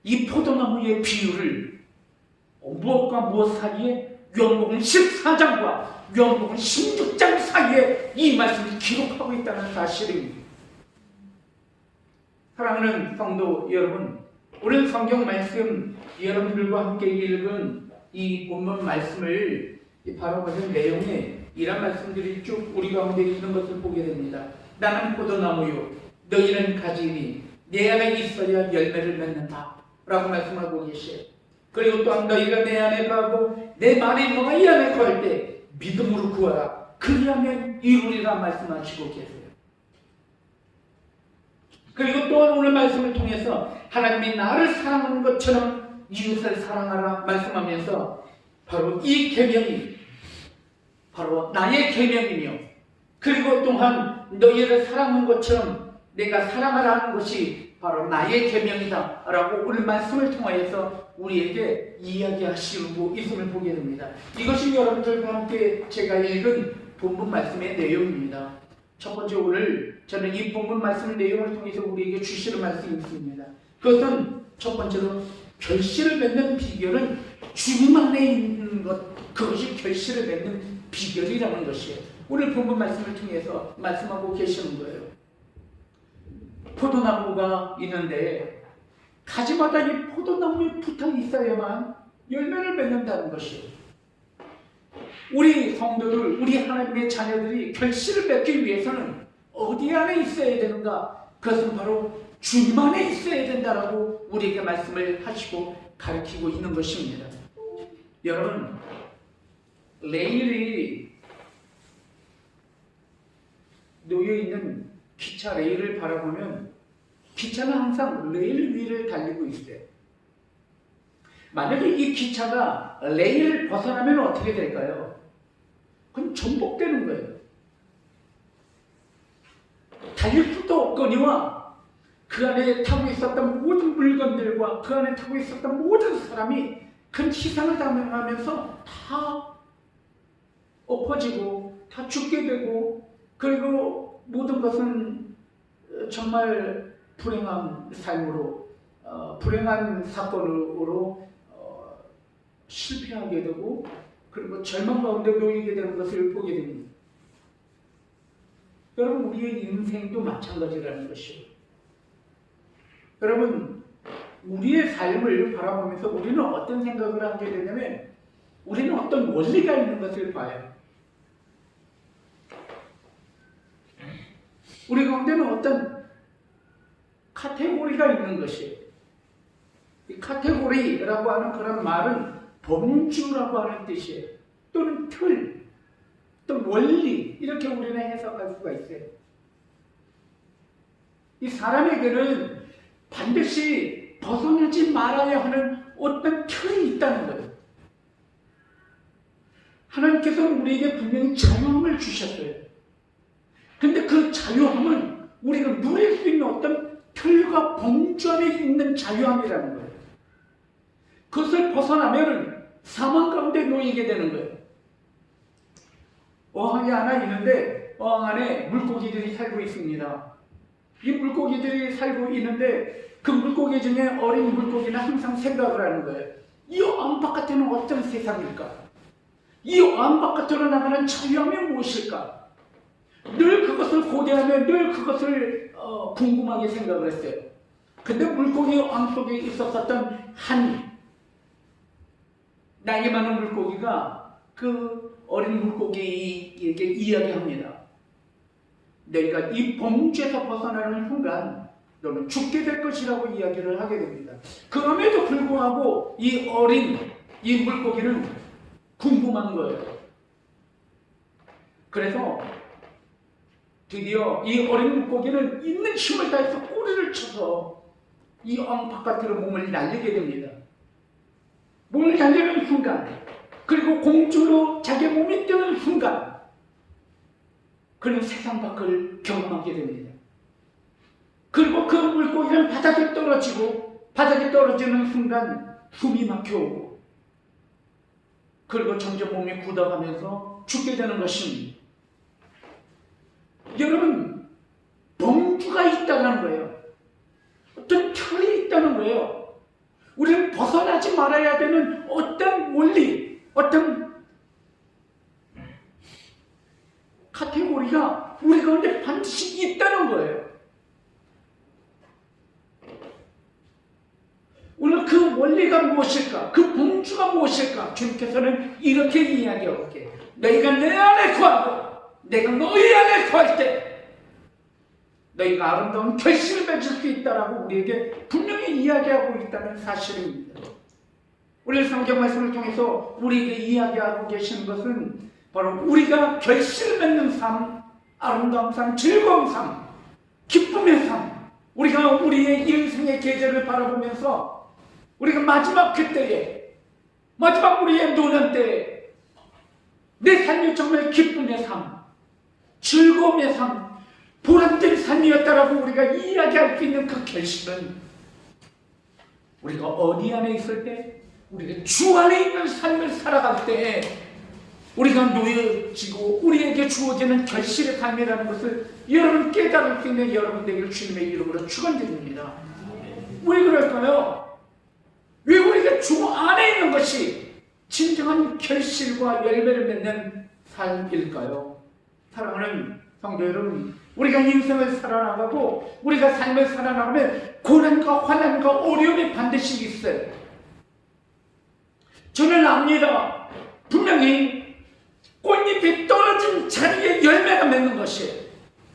이 포도나무의 비유를 무엇과 무엇 사이에 요한복음 14장과 요한복음 16장 사이에 이 말씀을 기록하고 있다는 사실입니다. 사랑하는 성도 여러분, 오늘 성경 말씀 여러분들과 함께 읽은 이 본문 말씀을 바라보는 내용에 이런 말씀들이 쭉 우리 가운데 있는 것을 보게 됩니다. 나는 포도나무요 너희는 가지니 내 안에 있어야 열매를 맺는다 라고 말씀하고 계시에요. 그리고 또한 너희가 내 안에 거하고 내 말이 너희 안에 거할 때 믿음으로 구하라 그리하면 이루리라 말씀하시고 계세요. 그리고 또한 오늘 말씀을 통해서 하나님이 나를 사랑하는 것처럼 이웃을 사랑하라 말씀하면서 바로 이 계명이 바로 나의 계명이며 그리고 또한 너희를 사랑하는 것처럼 내가 사랑하라 하는 것이 바로 나의 계명이다 라고 오늘 말씀을 통하여서 우리에게 이야기하시고 있음을 보게 됩니다. 이것이 여러분들과 함께 제가 읽은 본문 말씀의 내용입니다. 첫 번째 오늘 저는 이 본문 말씀 내용을 통해서 우리에게 주시는 말씀이 있습니다. 그것은 첫 번째로 결실을 맺는 비결은 주님 안에 있는 것, 그것이 결실을 맺는 비결이라는 것이에요. 오늘 본문 말씀을 통해서 말씀하고 계시는 거예요. 포도나무가 있는데 가지마다 이 포도나무에 붙어 있어야만 열매를 맺는다는 것이에요. 우리 성도들, 우리 하나님의 자녀들이 결실을 맺기 위해서는 어디 안에 있어야 되는가? 그것은 바로 주님 안에 있어야 된다라고 우리에게 말씀을 하시고 가르치고 있는 것입니다. 여러분, 레일이 놓여있는 기차 레일을 바라보면 기차는 항상 레일 위를 달리고 있어요. 만약에 이 기차가 레일을 벗어나면 어떻게 될까요? 그건 전복되는 거예요. 달릴 수도 없거니와 그 안에 타고 있었던 모든 물건들과 그 안에 타고 있었던 모든 사람이 큰 희생을 당하면서 다 엎어지고 다 죽게 되고, 그리고 모든 것은 정말 불행한 삶으로, 불행한 사건으로 실패하게 되고, 그리고 절망 가운데 놓이게 되는 것을 보게 됩니다. 여러분, 우리의 인생도 마찬가지라는 것이에요. 여러분, 우리의 삶을 바라보면서 우리는 어떤 생각을 하게 되냐면, 우리는 어떤 원리가 있는 것을 봐요. 우리 가운데는 어떤 카테고리가 있는 것이에요. 이 카테고리라고 하는 그런 말은 범주라고 하는 뜻이에요. 또는 틀, 또 원리, 이렇게 우리는 해석할 수가 있어요. 이 사람에게는 반드시 벗어나지 말아야 하는 어떤 틀이 있다는 거예요. 하나님께서는 우리에게 분명히 자유함을 주셨어요. 근데 그 자유함은 우리가 누릴 수 있는 어떤 틀과 범주 안에 있는 자유함이라는 거예요. 그것을 벗어나면 사망 가운데 놓이게 되는 거예요. 어항이 하나 있는데 어항 안에 물고기들이 살고 있습니다. 이 물고기들이 살고 있는데 그 물고기 중에 어린 물고기는 항상 생각을 하는 거예요. 이 어항 바깥에는 어떤 세상일까? 이 어항 바깥으로 나가는 자유함이 무엇일까? 늘 그것을 고대하며 늘 그것을 궁금하게 생각을 했어요. 근데 물고기 어항 속에 있었던 한 나이 많은 물고기가 그 어린 물고기에게 이야기합니다. 너희가 이 범주에서 벗어나는 순간 너는 죽게 될 것이라고 이야기를 하게 됩니다. 그럼에도 불구하고 이 어린 이 물고기는 궁금한 거예요. 그래서 드디어 이 어린 물고기는 있는 힘을 다해서 꼬리를 쳐서 이 어항 바깥으로 몸을 날리게 됩니다. 몸을 날리는 순간, 그리고 공중으로 자기 몸이 뜨는 순간, 그는 세상 밖을 경험하게 됩니다. 그리고 그 물고기는 바닥에 떨어지고, 바닥에 떨어지는 순간 숨이 막혀오고, 그리고 점점 몸이 굳어가면서 죽게 되는 것입니다. 여러분, 범주가 있다는 거예요. 어떤 틀이 있다는 거예요. 우리는 벗어나지 말아야 되는 어떤 원리, 어떤 카테고리가 우리 가운데 반드시 있다는 거예요. 오늘 그 원리가 무엇일까? 그 범주가 무엇일까? 주님께서는 이렇게 이야기하고 계세요. 너희가 내 안에 거하고 내가 너희 안에 거할 때 너희가 아름다운 결실을 맺을 수 있다라고 우리에게 분명히 이야기하고 있다는 사실입니다. 오늘 성경 말씀을 통해서 우리에게 이야기하고 계시는 것은 바로 우리가 결실을 맺는 삶, 아름다운 삶, 즐거운 삶, 기쁨의 삶, 우리가 우리의 인생의 계절을 바라보면서 우리가 마지막 그때에, 마지막 우리의 노년 때에 내 삶이 정말 기쁨의 삶, 즐거움의 삶, 보람된 삶이었다라고 우리가 이야기할 수 있는 그 결실은 우리가 어디 안에 있을 때, 우리가 주 안에 있는 삶을 살아갈 때 우리가 놓여지고 우리에게 주어지는 결실의 삶이라는 것을 여러분 깨달을 수 있는 여러분 되기를 주님의 이름으로 축원드립니다. 왜 그럴까요? 왜 우리가 주 안에 있는 것이 진정한 결실과 열매를 맺는 삶일까요? 사랑하는 성도 여러분, 우리가 인생을 살아나가고 우리가 삶을 살아나가면 고난과 환난과 어려움이 반드시 있어요. 저는 압니다. 분명히 꽃잎이 떨어진 자리에 열매가 맺는 것이에요.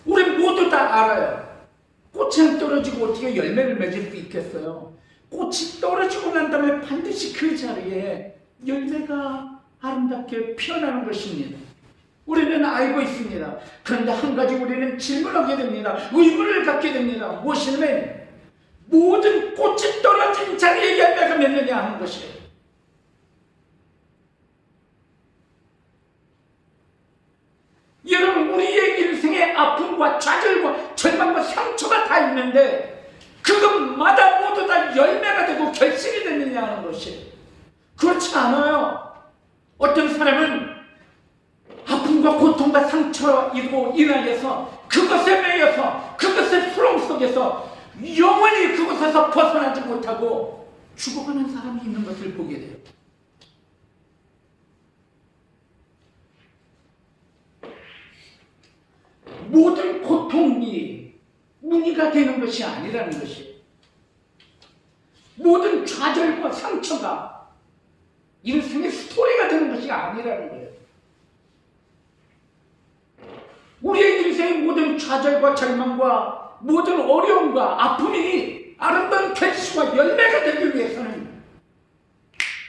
우리 모두 다 알아요. 꽃이 안 떨어지고 어떻게 열매를 맺을 수 있겠어요? 꽃이 떨어지고 난 다음에 반드시 그 자리에 열매가 아름답게 피어나는 것입니다. 우리는 알고 있습니다. 그런데 한 가지 우리는 질문하게 됩니다. 의문을 갖게 됩니다. 무엇이냐면 모든 꽃이 떨어진 자리에 열매가 맺느냐 하는 것이에요. 여러분, 우리의 인생에 아픔과 좌절과 절망과 상처가 다 있는데 그것마다 모두 다 열매가 되고 결실이 되느냐 하는 것이에요. 그렇지 않아요. 어떤 사람은 아픔과 고통과 상처로 인하여서 그것에 매여서 그것의 수렁 속에서 영원히 그곳에서 벗어나지 못하고 죽어가는 사람이 있는 것을 보게 돼요. 모든 고통이 무늬가 되는 것이 아니라는 것이에요. 모든 좌절과 상처가 인생의 스토리가 되는 것이 아니라는 거예요. 우리의 인생의 모든 좌절과 절망과 모든 어려움과 아픔이 아름다운 결실과 열매가 되기 위해서는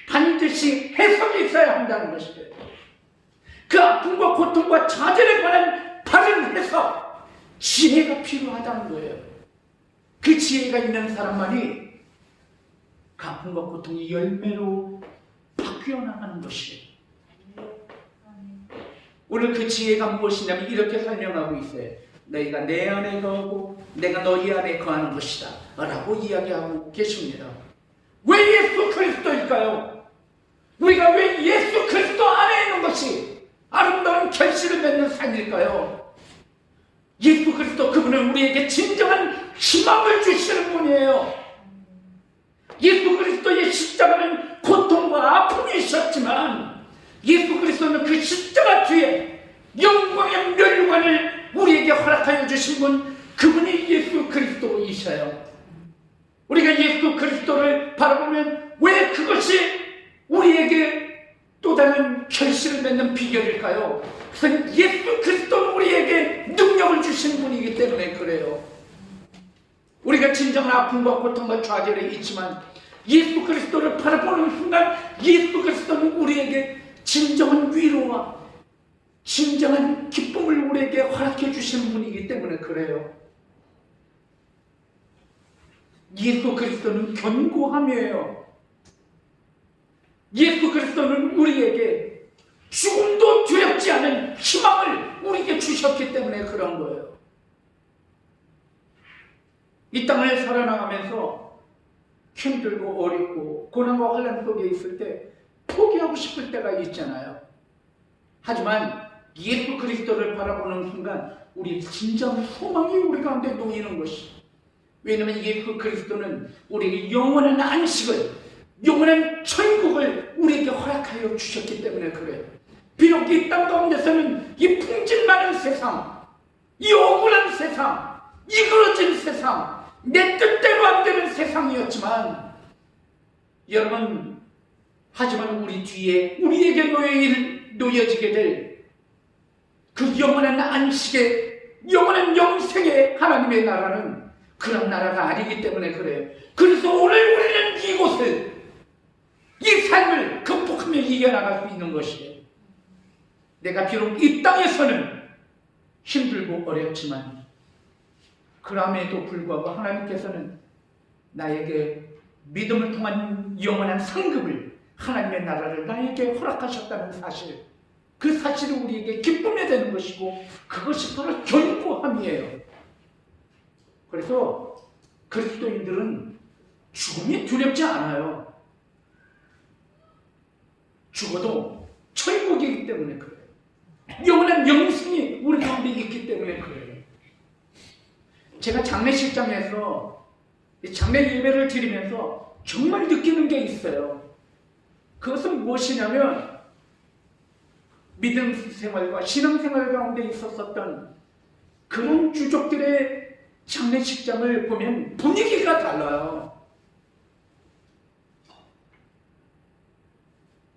반드시 해석이 있어야 한다는 것이에요. 그 아픔과 고통과 좌절에 관한 바른 해석, 지혜가 필요하다는 거예요. 그 지혜가 있는 사람만이 그 아픔과 고통이 열매로 바뀌어 나가는 것이에요. 오늘 그 지혜가 무엇이냐면 이렇게 설명하고 있어요. 너희가 내 안에 거하고 내가 너희 안에 거하는 것이다 라고 이야기하고 계십니다. 왜 예수 그리스도일까요? 우리가 왜 예수 그리스도 안에 있는 것이 아름다운 결실을 맺는 삶일까요? 예수 그리스도, 그분은 우리에게 진정한 희망을 주시는 분이에요. 예수 그리스도의 십자가는 고통과 아픔이 있었지만 예수 그리스도는 그 십자가 뒤에 영광의 멸관을 우리에게 허락하여 주신 분, 그분이 예수 그리스도이셔요. 우리가 예수 그리스도를 바라보면 왜 그것이 우리에게 또 다른 결실을 맺는 비결일까요? 그것은 예수 그리스도는 우리에게 능력을 주신 분이기 때문에 그래요. 우리가 진정한 아픔과 고통과 좌절에 있지만 예수 그리스도를 바라보는 순간 예수 그리스도는 우리에게 진정한 위로와 진정한 기쁨을 우리에게 허락해 주시는 분이기 때문에 그래요. 예수 그리스도는 견고함이에요. 예수 그리스도는 우리에게 죽음도 두렵지 않은 희망을 우리에게 주셨기 때문에 그런 거예요. 이 땅을 살아나가면서 힘들고 어렵고 고난과 환난 속에 있을 때 포기하고 싶을 때가 있잖아요. 하지만 예수 그리스도를 바라보는 순간 우리 진정 소망이 우리 가운데 놓이는 것이. 왜냐하면 예수 그리스도는 우리에게 영원한 안식을, 영원한 천국을 우리에게 허락하여 주셨기 때문에 그래요. 비록 이 땅 가운데서는 이 풍질 많은 세상, 이 억울한 세상, 이그러진 세상, 내 뜻대로 안 되는 세상이었지만 여러분, 하지만 우리 뒤에 우리에게 놓여지게 될 그 영원한 안식의, 영원한 영생의 하나님의 나라는 그런 나라가 아니기 때문에 그래요. 그래서 오늘 우리는 이곳을, 이 삶을 극복하며 이겨나갈 수 있는 것이에요. 내가 비록 이 땅에서는 힘들고 어렵지만 그럼에도 불구하고 하나님께서는 나에게 믿음을 통한 영원한 상급을, 하나님의 나라를 나에게 허락하셨다는 사실, 그 사실이 우리에게 기쁨이 되는 것이고 그것이 바로 견고함이에요. 그래서 그리스도인들은 죽음이 두렵지 않아요. 죽어도 천국이기 때문에 그래요. 영원한 영생이 우리 가운데 있기 때문에 그래요. 제가 장례식장에서 장례 예배를 드리면서 정말 느끼는 게 있어요. 그것은 무엇이냐면 믿음 생활과 신앙 생활 가운데 있었던 그런 주족들의 장례식장을 보면 분위기가 달라요.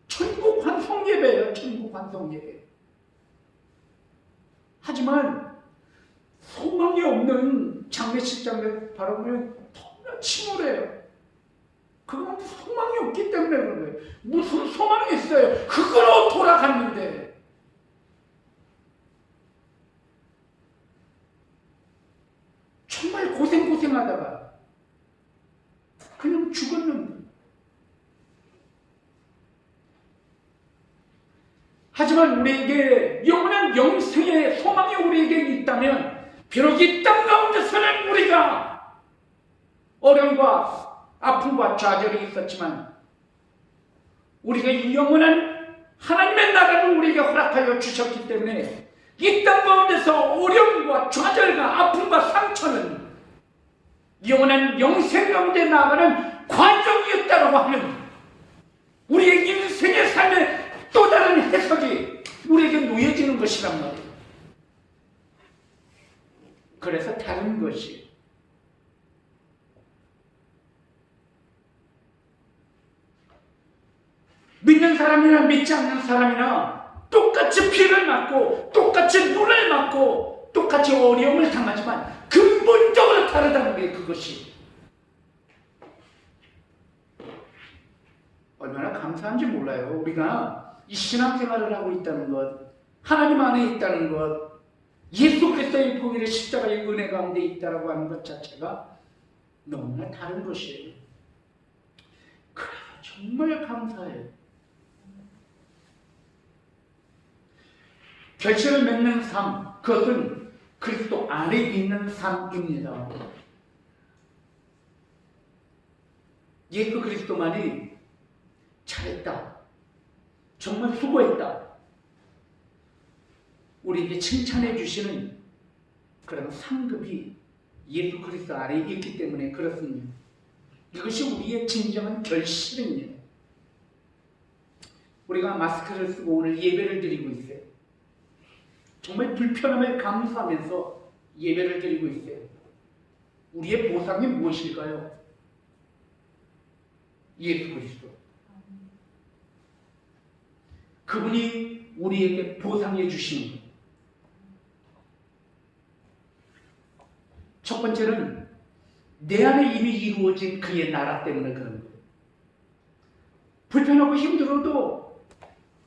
천국 환송 예배예요. 천국 환송 예배. 하지만 소망이 없는 장례식장을 바라보면 너무나 침울해요. 그건 소망이 없기 때문에 그런 거예요. 무슨 소망이 있어요? 그거로 돌아갔는데. 정말 고생하다가 그냥 죽었는데. 하지만 우리에게 영원한 영생의 소망이 우리에게 있다면 비록 이 땅 가운데서는 우리가 어려움과 아픔과 좌절이 있었지만 우리가 이 영원한 하나님의 나라를 우리에게 허락하여 주셨기 때문에 이 땅 가운데서 어려움과 좌절과 아픔과 상처는 영원한 영생 가운데 나아가는 과정이었다고 하면 우리의 인생의 삶의 또 다른 해석이 우리에게 놓여지는 것이란 말이에요. 그래서 다른 것이 믿는 사람이나 믿지 않는 사람이나 똑같이 피를 맞고 똑같이 눈을 맞고 똑같이 어려움을 당하지만 근본적으로 다르다는 게 그것이 얼마나 감사한지 몰라요. 우리가 이 신앙생활을 하고 있다는 것, 하나님 안에 있다는 것, 예수 그리스도의 보혈의 십자가의 은혜 가운데 있다라고 하는 것 자체가 너무나 다른 것이에요. 그래서 정말 감사해요. 결실을 맺는 삶, 그것은 그리스도 안에 있는 삶입니다. 예수 그리스도만이 잘했다, 정말 수고했다, 우리에게 칭찬해 주시는 그런 상급이 예수 그리스도 안에 있기 때문에 그렇습니다. 이것이 우리의 진정한 결실입니다. 우리가 마스크를 쓰고 오늘 예배를 드리고 있어요. 정말 불편함을 감수하면서 예배를 드리고 있어요. 우리의 보상이 무엇일까요? 예수 그리스도. 그분이 우리에게 보상해 주시는 것. 첫 번째는 내 안에 이미 이루어진 그의 나라 때문에 그런 거예요. 불편하고 힘들어도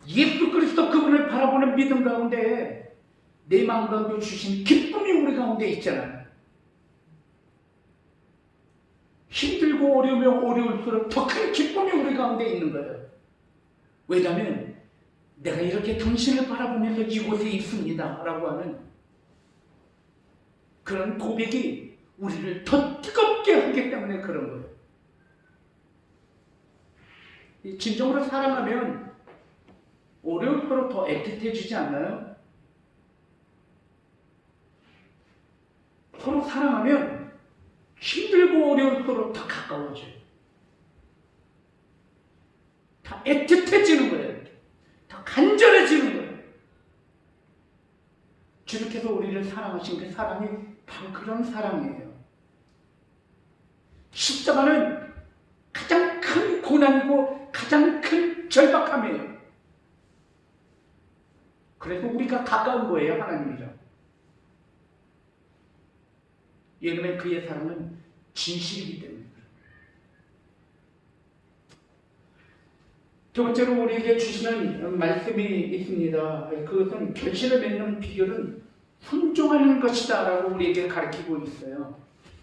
예수 그리스도 그분을 바라보는 믿음 가운데 내 마음 가운데 주신 기쁨이 우리 가운데 있잖아요. 힘들고 어려우면 어려울수록 더 큰 기쁨이 우리 가운데 있는 거예요. 왜냐하면 내가 이렇게 당신을 바라보면서 이곳에 있습니다 라고 하는 그런 고백이 우리를 더 뜨겁게 하기 때문에 그런 거예요. 진정으로 사랑하면 어려울수록 더 애틋해지지 않나요? 서로 사랑하면 힘들고 어려울수록 더 가까워져요. 다 애틋해지는 거예요. 더 간절해지는 거예요. 주님께서 우리를 사랑하신 그 사랑이 바로 그런 사랑이에요. 십자가는 가장 큰 고난이고 가장 큰 절박함이에요. 그래서 우리가 가까운 거예요, 하나님이랑. 왜냐하면 그의 사랑은 진실이기 때문에. 두 번째로 우리에게 주시는 말씀이 있습니다. 그것은 결실을 맺는 비결은 순종하는 것이다 라고 우리에게 가르치고 있어요.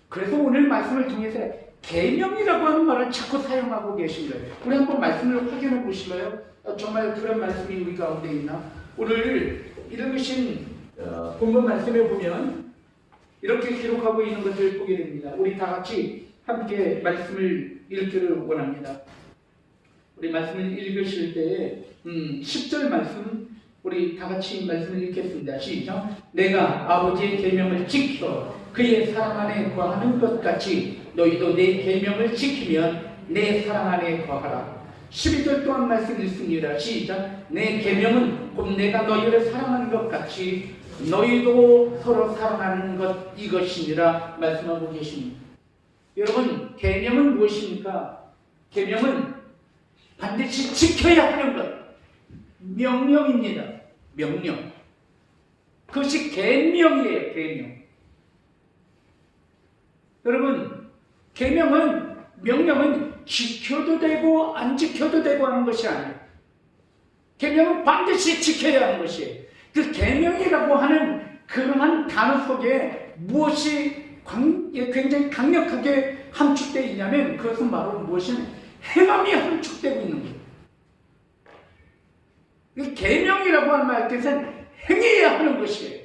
그래서 오늘 말씀을 통해서 계명이라고 하는 말을 자꾸 사용하고 계신 거예요. 우리 한번 말씀을 확인해 보실래요? 정말 그런 말씀이 우리 가운데 있나? 오늘 읽으신 본문 말씀에 보면 이렇게 기록하고 있는 것을 보게 됩니다. 우리 다 같이 함께 말씀을 읽기를 원합니다. 우리 말씀을 읽으실 때에 10절 말씀 우리 다 같이 말씀을 읽겠습니다. 시작. 내가 아버지의 계명을 지켜 그의 사랑 안에 거하는 것 같이 너희도 내 계명을 지키면 내 사랑 안에 거하라. 12절 또한 말씀 읽습니다. 시작. 내 계명은 곧 내가 너희를 사랑하는 것 같이 너희도 서로 사랑하는 것 이것이니라 말씀하고 계십니다. 여러분, 계명은 무엇입니까? 계명은 반드시 지켜야 하는 것, 명령입니다. 명령. 그것이 계명이에요. 계명. 여러분, 계명은 명령은 지켜도 되고 안 지켜도 되고 하는 것이 아니에요. 계명은 반드시 지켜야 하는 것이에요. 그 계명이라고 하는 그러한 단어 속에 무엇이 굉장히 강력하게 함축되어 있냐면 그것은 바로 무엇이냐면 행함이 함축되고 있는 거예요. 이 계명이라고 하는 말뜻은 행해야 하는 것이에요.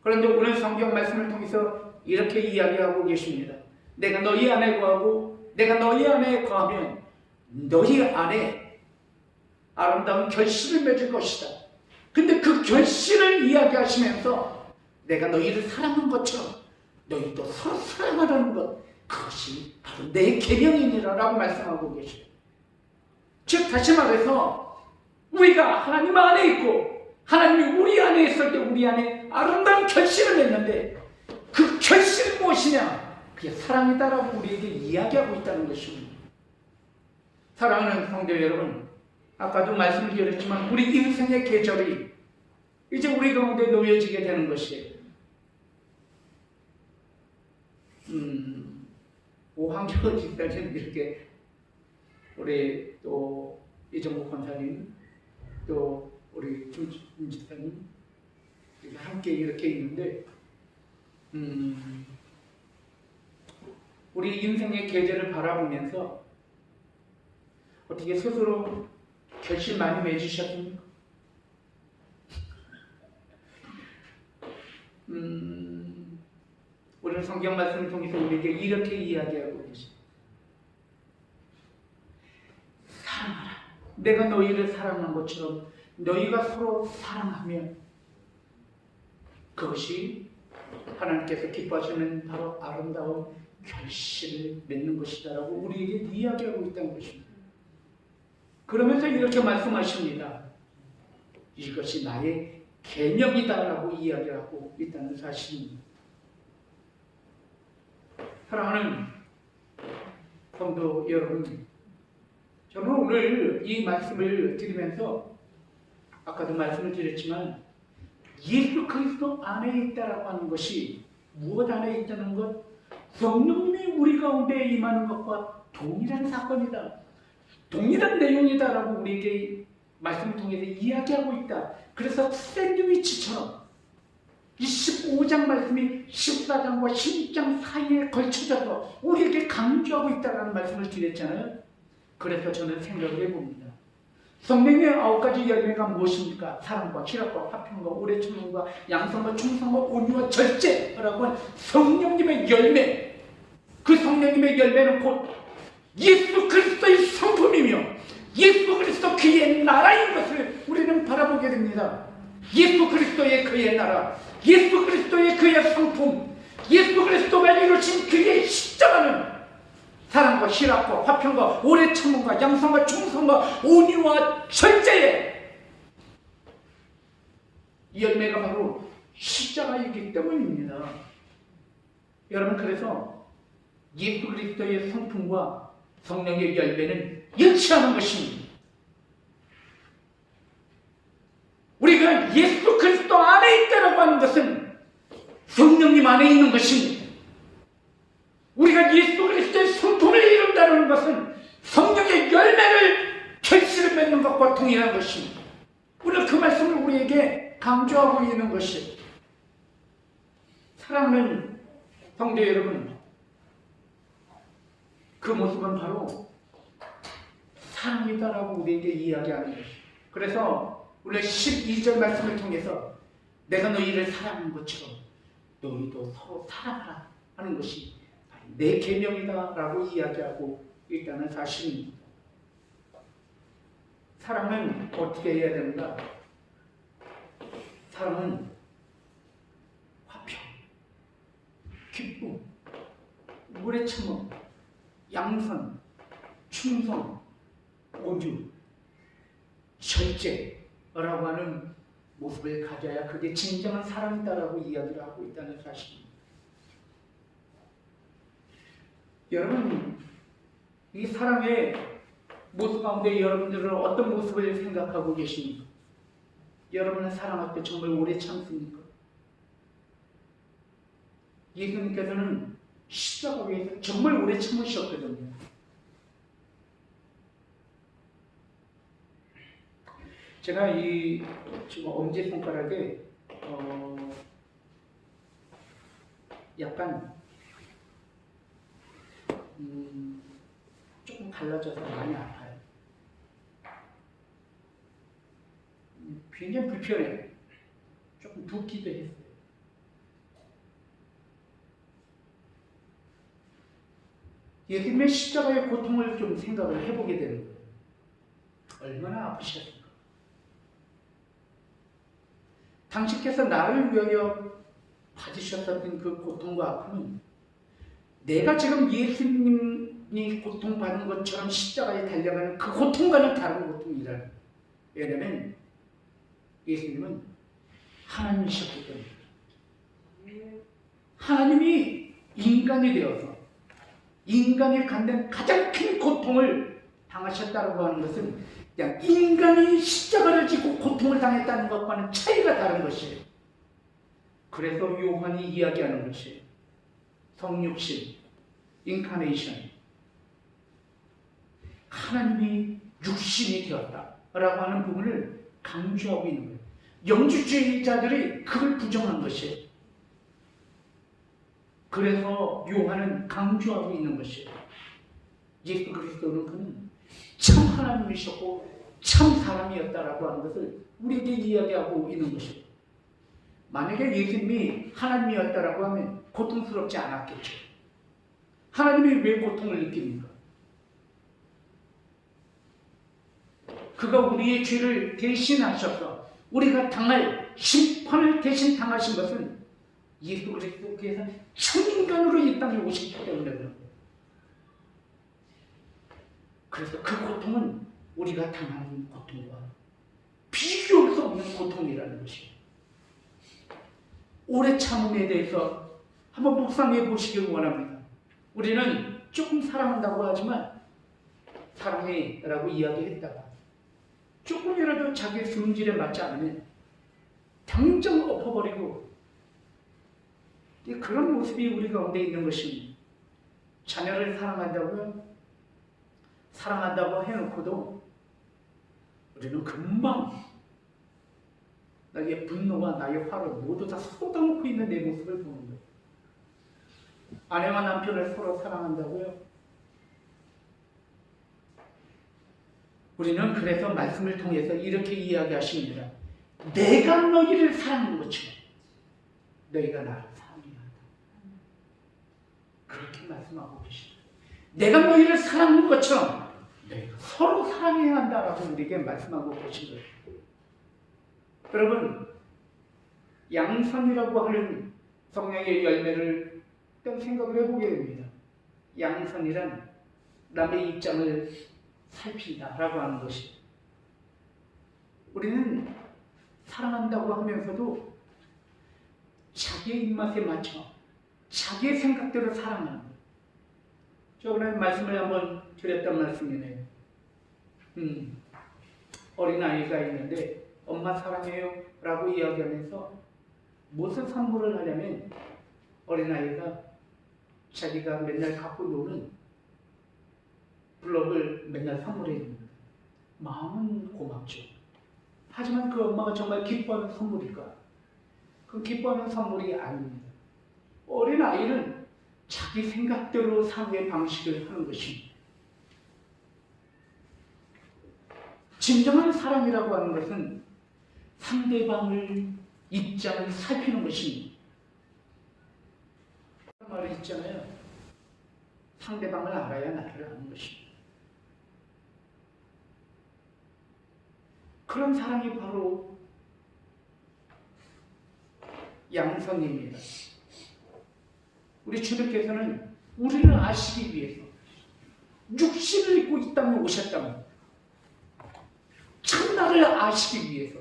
그런데 오늘 성경 말씀을 통해서 이렇게 이야기하고 계십니다. 내가 너희 안에 거하고 내가 너희 안에 거하면 너희 안에 아름다운 결실을 맺을 것이다. 근데 그 결실을 이야기하시면서 내가 너희를 사랑한 것처럼 너희도 서로 사랑하라는 것, 그것이 바로 내 계명이니라 라고 말씀하고 계셔요. 즉 다시 말해서 우리가 하나님 안에 있고 하나님이 우리 안에 있을 때 우리 안에 아름다운 결실을 맺는데 그 결실이 무엇이냐? 그게 사랑이다라고 우리에게 이야기하고 있다는 것입니다. 사랑하는 성도 여러분, 아까도 말씀을 드렸지만 우리 인생의 계절이 이제 우리 가운데 놓여지게 되는 것이에요. 오한결 집사님, 이렇게 우리 또 이정국 권사님, 또 우리 준 집사님 함께 이렇게 있는데 우리 인생의 계절을 바라보면서 어떻게 스스로 결심 많이 맺으셨습니까? 오늘 성경 말씀을 통해서 우리에게 이렇게 이야기하고 계십니다. 사랑하라. 내가 너희를 사랑한 것처럼 너희가 서로 사랑하면 그것이 하나님께서 기뻐하시는 바로 아름다운 결실을 맺는 것이다라고 우리에게 이야기하고 있다는 것입니다. 그러면서 이렇게 말씀하십니다. 이것이 나의 계명이다라고 이야기하고 있다는 사실입니다. 사랑하는 성도 여러분, 저는 오늘 이 말씀을 드리면서 아까도 말씀을 드렸지만 예수 그리스도 안에 있다라고 하는 것이 무엇 안에 있다는 것? 성령님이 우리 가운데 임하는 것과 동일한 사건이다. 동일한 내용이다라고 우리에게 말씀을 통해서 이야기하고 있다. 그래서 샌드위치처럼 이 15장 말씀이 14장과 16장 사이에 걸쳐져서 우리에게 강조하고 있다는 말씀을 드렸잖아요. 그래서 저는 생각을 해봅니다. 성령의 9가지 열매가 무엇입니까? 사랑과 희락과 화평과 오래 참음과 양성과 충성과 온유와 절제라고 하는 성령님의 열매. 그 성령님의 열매는 곧 예수 그리스도의 성품이며 예수 그리스도 그의 나라인 것을 우리는 바라보게 됩니다. 예수 그리스도의 그의 나라, 예수 그리스도의 그의 성품, 예수 그리스도가 이루신 그의 십자가는 사랑과 희락과 화평과 오래 참음과 양성과 충성과 온유와 절제의 열매가 바로 십자가이기 때문입니다. 여러분, 그래서 예수 그리스도의 성품과 성령의 열매는 일치하는 것입니다. 우리가 예수 그리스도 안에 있다라고 하는 것은 성령님 안에 있는 것입니다. 우리가 예수 그리스도의 성품을 이룬다는 것은 성령의 열매를 결실을 맺는 것과 동일한 것입니다. 오늘 그 말씀을 우리에게 강조하고 있는 것이, 사랑하는 성도 여러분, 그 모습은 바로 사랑이다라고 우리에게 이야기하는 것입니다. 그래서 오늘 12절 말씀을 통해서 내가 너희를 사랑한 것처럼 너희도 서로 사랑하라 하는 것이 내 계명이다라고 이야기하고 있다는 사실입니다. 사랑은 어떻게 해야 되는가? 사랑은 화평, 기쁨, 오래 참음, 양선, 충성, 온유, 절제라고 하는 모습을 가져야 그게 진정한 사랑이다라고 이야기를 하고 있다는 사실입니다. 여러분, 이 사랑의 모습 가운데 여러분들은 어떤 모습을 생각하고 계십니까? 여러분은 사랑할 때 정말 오래 참습니까? 예수님께서는 십자가 위에서 정말 오래 참으셨거든요. 제가 이 지금 엄지손가락에 약간 조금 갈라져서 많이 아파요. 굉장히 불편해요. 조금 붓기도 했어요. 예수님의 십자가의 고통을 좀 생각을 해보게 되는 거예요. 얼마나 아프셨을까. 당신께서 나를 위하여 받으셨던 그 고통과 아픔은 내가 지금 예수님이 고통받는 것처럼 십자가에 달려가는 그 고통과는 다른 고통이라는 거예요. 왜냐하면 예수님은 하나님이셨기 때문에 하나님이 인간이 되어서 인간이 갖는 가장 큰 고통을 당하셨다고 하는 것은 그냥 인간이 십자가를 지고 고통을 당했다는 것과는 차이가 다른 것이에요. 그래서 요한이 이야기하는 것이 성육신, 인카네이션, 하나님이 육신이 되었다라고 하는 부분을 강조하고 있는 거예요. 영주주의자들이 그걸 부정한 것이에요. 그래서 요한은 강조하고 있는 것이에요. 예수 그리스도는 그는 참 하나님이셨고 참 사람이었다라고 하는 것을 우리에게 이야기하고 있는 것이에요. 만약에 예수님이 하나님이었다라고 하면 고통스럽지 않았겠죠. 하나님이 왜 고통을 느낍니까? 그가 우리의 죄를 대신하셔서 우리가 당할 심판을 대신 당하신 것은 예수 그리스도께서 천인간으로 이 땅에 오셨기 때문에 그런 거예요. 그래서 그 고통은 우리가 당하는 고통과 비교할 수 없는 고통이라는 것이에요. 오래 참음에 대해서 한번 묵상해 보시길 원합니다. 우리는 조금 사랑한다고 하지만 사랑해라고 이야기했다가 조금이라도 자기의 성질에 맞지 않으면 당장 엎어버리고 그런 모습이 우리 가운데 있는 것입니다. 자녀를 사랑한다고요? 사랑한다고 해놓고도 우리는 금방 나의 분노와 나의 화를 모두 다 쏟아놓고 있는 내 모습을 보는 거예요. 아내와 남편을 서로 사랑한다고요? 우리는 그래서 말씀을 통해서 이렇게 이야기하십니다. 내가 너희를 사랑한 것처럼 너희가 나를 사랑해야 한다. 그렇게 말씀하고 계십니다. 내가 너희를 사랑한 것처럼 너희가 서로 사랑해야 한다라고 우리에게 말씀하고 계신 거예요. 여러분, 양선이라고 하는 성령의 열매를 좀 생각을 해보게 됩니다. 양선이란 남의 입장을 살핀다라고 하는 것이. 우리는 사랑한다고 하면서도 자기의 입맛에 맞춰 자기의 생각대로 사랑하는 거예요. 저번에 말씀을 한번 드렸단 말씀이네요. 어린아이가 있는데 엄마 사랑해요 라고 이야기하면서 무슨 선물을 하냐면 어린아이가 자기가 맨날 갖고 노는 블럭을 맨날 선물해 줍니다. 마음은 고맙죠. 하지만 그 엄마가 정말 기뻐하는 선물일까? 그 기뻐하는 선물이 아닙니다. 어린아이는 자기 생각대로 사고의 방식을 하는 것입니다. 진정한 사랑이라고 하는 것은 상대방을 입장을 살피는 것입니다. 그런 말이 있잖아요. 상대방을 알아야 나를 아는 것입니다. 그런 사랑이 바로 양선입니다. 우리 주님께서는 우리를 아시기 위해서 육신을 입고 이 땅에 오셨다면 참나를 아시기 위해서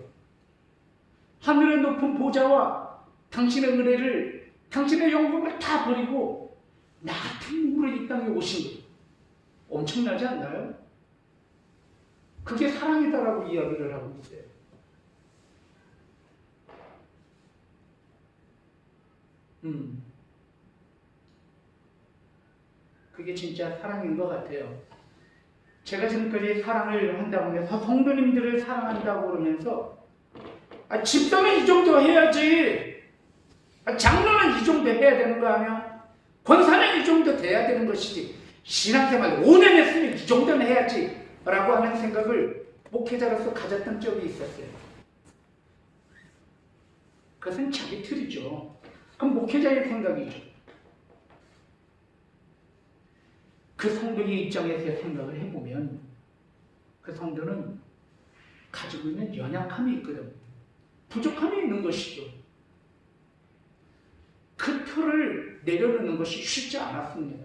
하늘의 높은 보좌와 당신의 은혜를 당신의 영광을 다 버리고 나 같은 인물로 이 땅에 오신 거예요. 엄청나지 않나요? 그게 사랑이다라고 이야기를 하고 있어요. 그게 진짜 사랑인 것 같아요. 제가 지금까지 사랑을 한다고 하면서 성도님들을 사랑한다고 그러면서 집사는 이 정도 해야지, 장로는 이 정도 해야 되는 거 아니야? 권사는 이 정도 돼야 되는 것이지, 신앙생활 5년 했으면 이 정도는 해야지 라고 하는 생각을 목회자로서 가졌던 적이 있었어요. 그것은 자기 틀이죠. 그럼 목회자의 생각이죠. 그 성도의 입장에서 생각을 해보면 그 성도는 가지고 있는 연약함이 있거든. 부족함이 있는 것이죠. 그 틀을 내려놓는 것이 쉽지 않았습니다.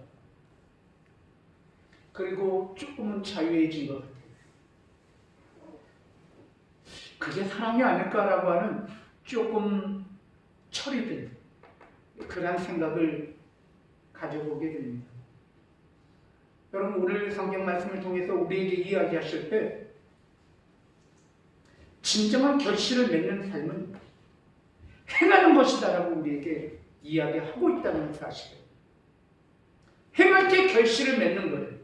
그리고 조금은 자유해진 것 같아요. 그게 사랑이 아닐까라고 하는 조금 철이 든 그런 생각을 가져보게 됩니다. 여러분, 오늘 성경 말씀을 통해서 우리에게 이야기하실 때 진정한 결실을 맺는 삶은 행하는 것이다라고 우리에게 이야기하고 있다는 사실을, 행할 때 결실을 맺는 거예요.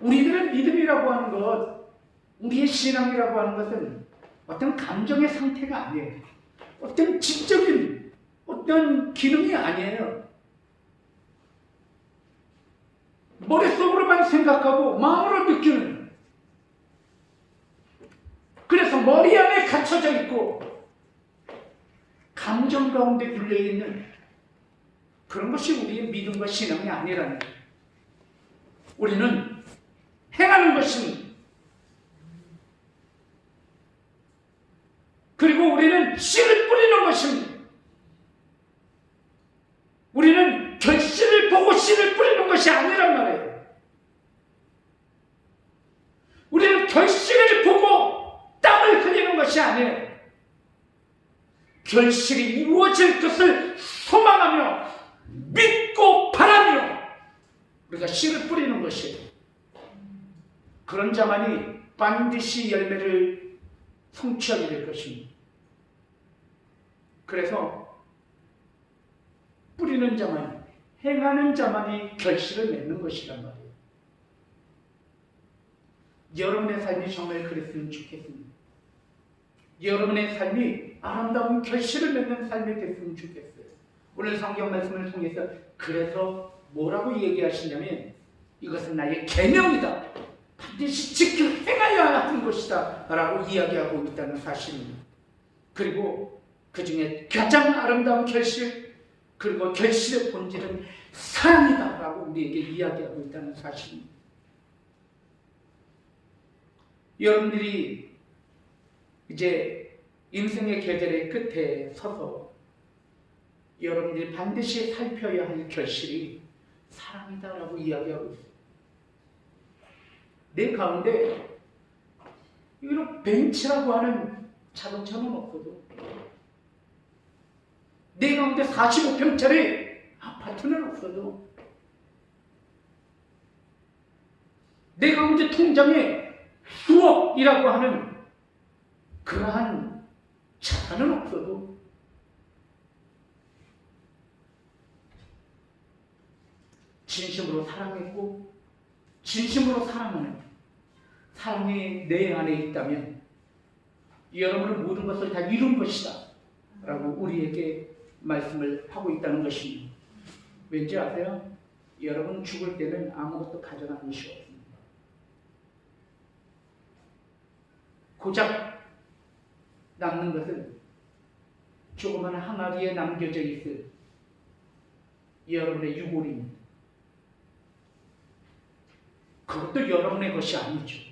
우리들의 믿음이라고 하는 것, 우리의 신앙이라고 하는 것은 어떤 감정의 상태가 아니에요. 어떤 지적인 어떤 기능이 아니에요. 머릿속으로만 생각하고 마음으로 느끼는, 그래서 머리 안에 갇혀져 있고 감정 가운데 굴려있는 그런 것이 우리의 믿음과 신앙이 아니라는 거예요. 우리는 행하는 것입니다. 그리고 우리는 씨를 뿌리는 것입니다. 우리는 결실을 보고 씨를 뿌리는 것이 아니란 말이에요. 우리는 결실을 보고 땀을 흘리는 것이 아니에요. 결실이 이루어질 것을 소망하며 믿고 바라며 우리가 씨를 뿌리는 것이에요. 그런 자만이 반드시 열매를 성취하게 될 것입니다. 그래서 뿌리는 자만이, 행하는 자만이 결실을 맺는 것이란 말이에요. 여러분의 삶이 정말 그랬으면 좋겠습니다. 여러분의 삶이 아름다운 결실을 맺는 삶이 됐으면 좋겠어요. 오늘 성경 말씀을 통해서 그래서 뭐라고 얘기하시냐면 이것은 나의 계명이다. 반드시 지켜 행하여야 하는 것이다 라고 이야기하고 있다는 사실입니다. 그리고 그 중에 가장 아름다운 결실, 그리고 결실의 본질은 사랑이다 라고 우리에게 이야기하고 있다는 사실입니다. 여러분들이 이제 인생의 계절의 끝에 서서 여러분들이 반드시 살펴야 할 결실이 사랑이다 라고 이야기하고 있습니다. 내 가운데 이런 벤츠라고 하는 자동차는 없어도, 내 가운데 45평짜리 아파트는 없어도, 내 가운데 통장에 수억이라고 하는 그러한 자산은 없어도 진심으로 사랑했고 진심으로 사랑하는 사랑이 내 안에 있다면 여러분은 모든 것을 다 이룬 것이다 라고 우리에게 말씀을 하고 있다는 것입니다. 왠지 아세요? 여러분 죽을 때는 아무것도 가져가는 것이 없습니다. 고작 남는 것은 조그마한 항아리에 남겨져 있을 여러분의 유골입니다. 그것도 여러분의 것이 아니죠.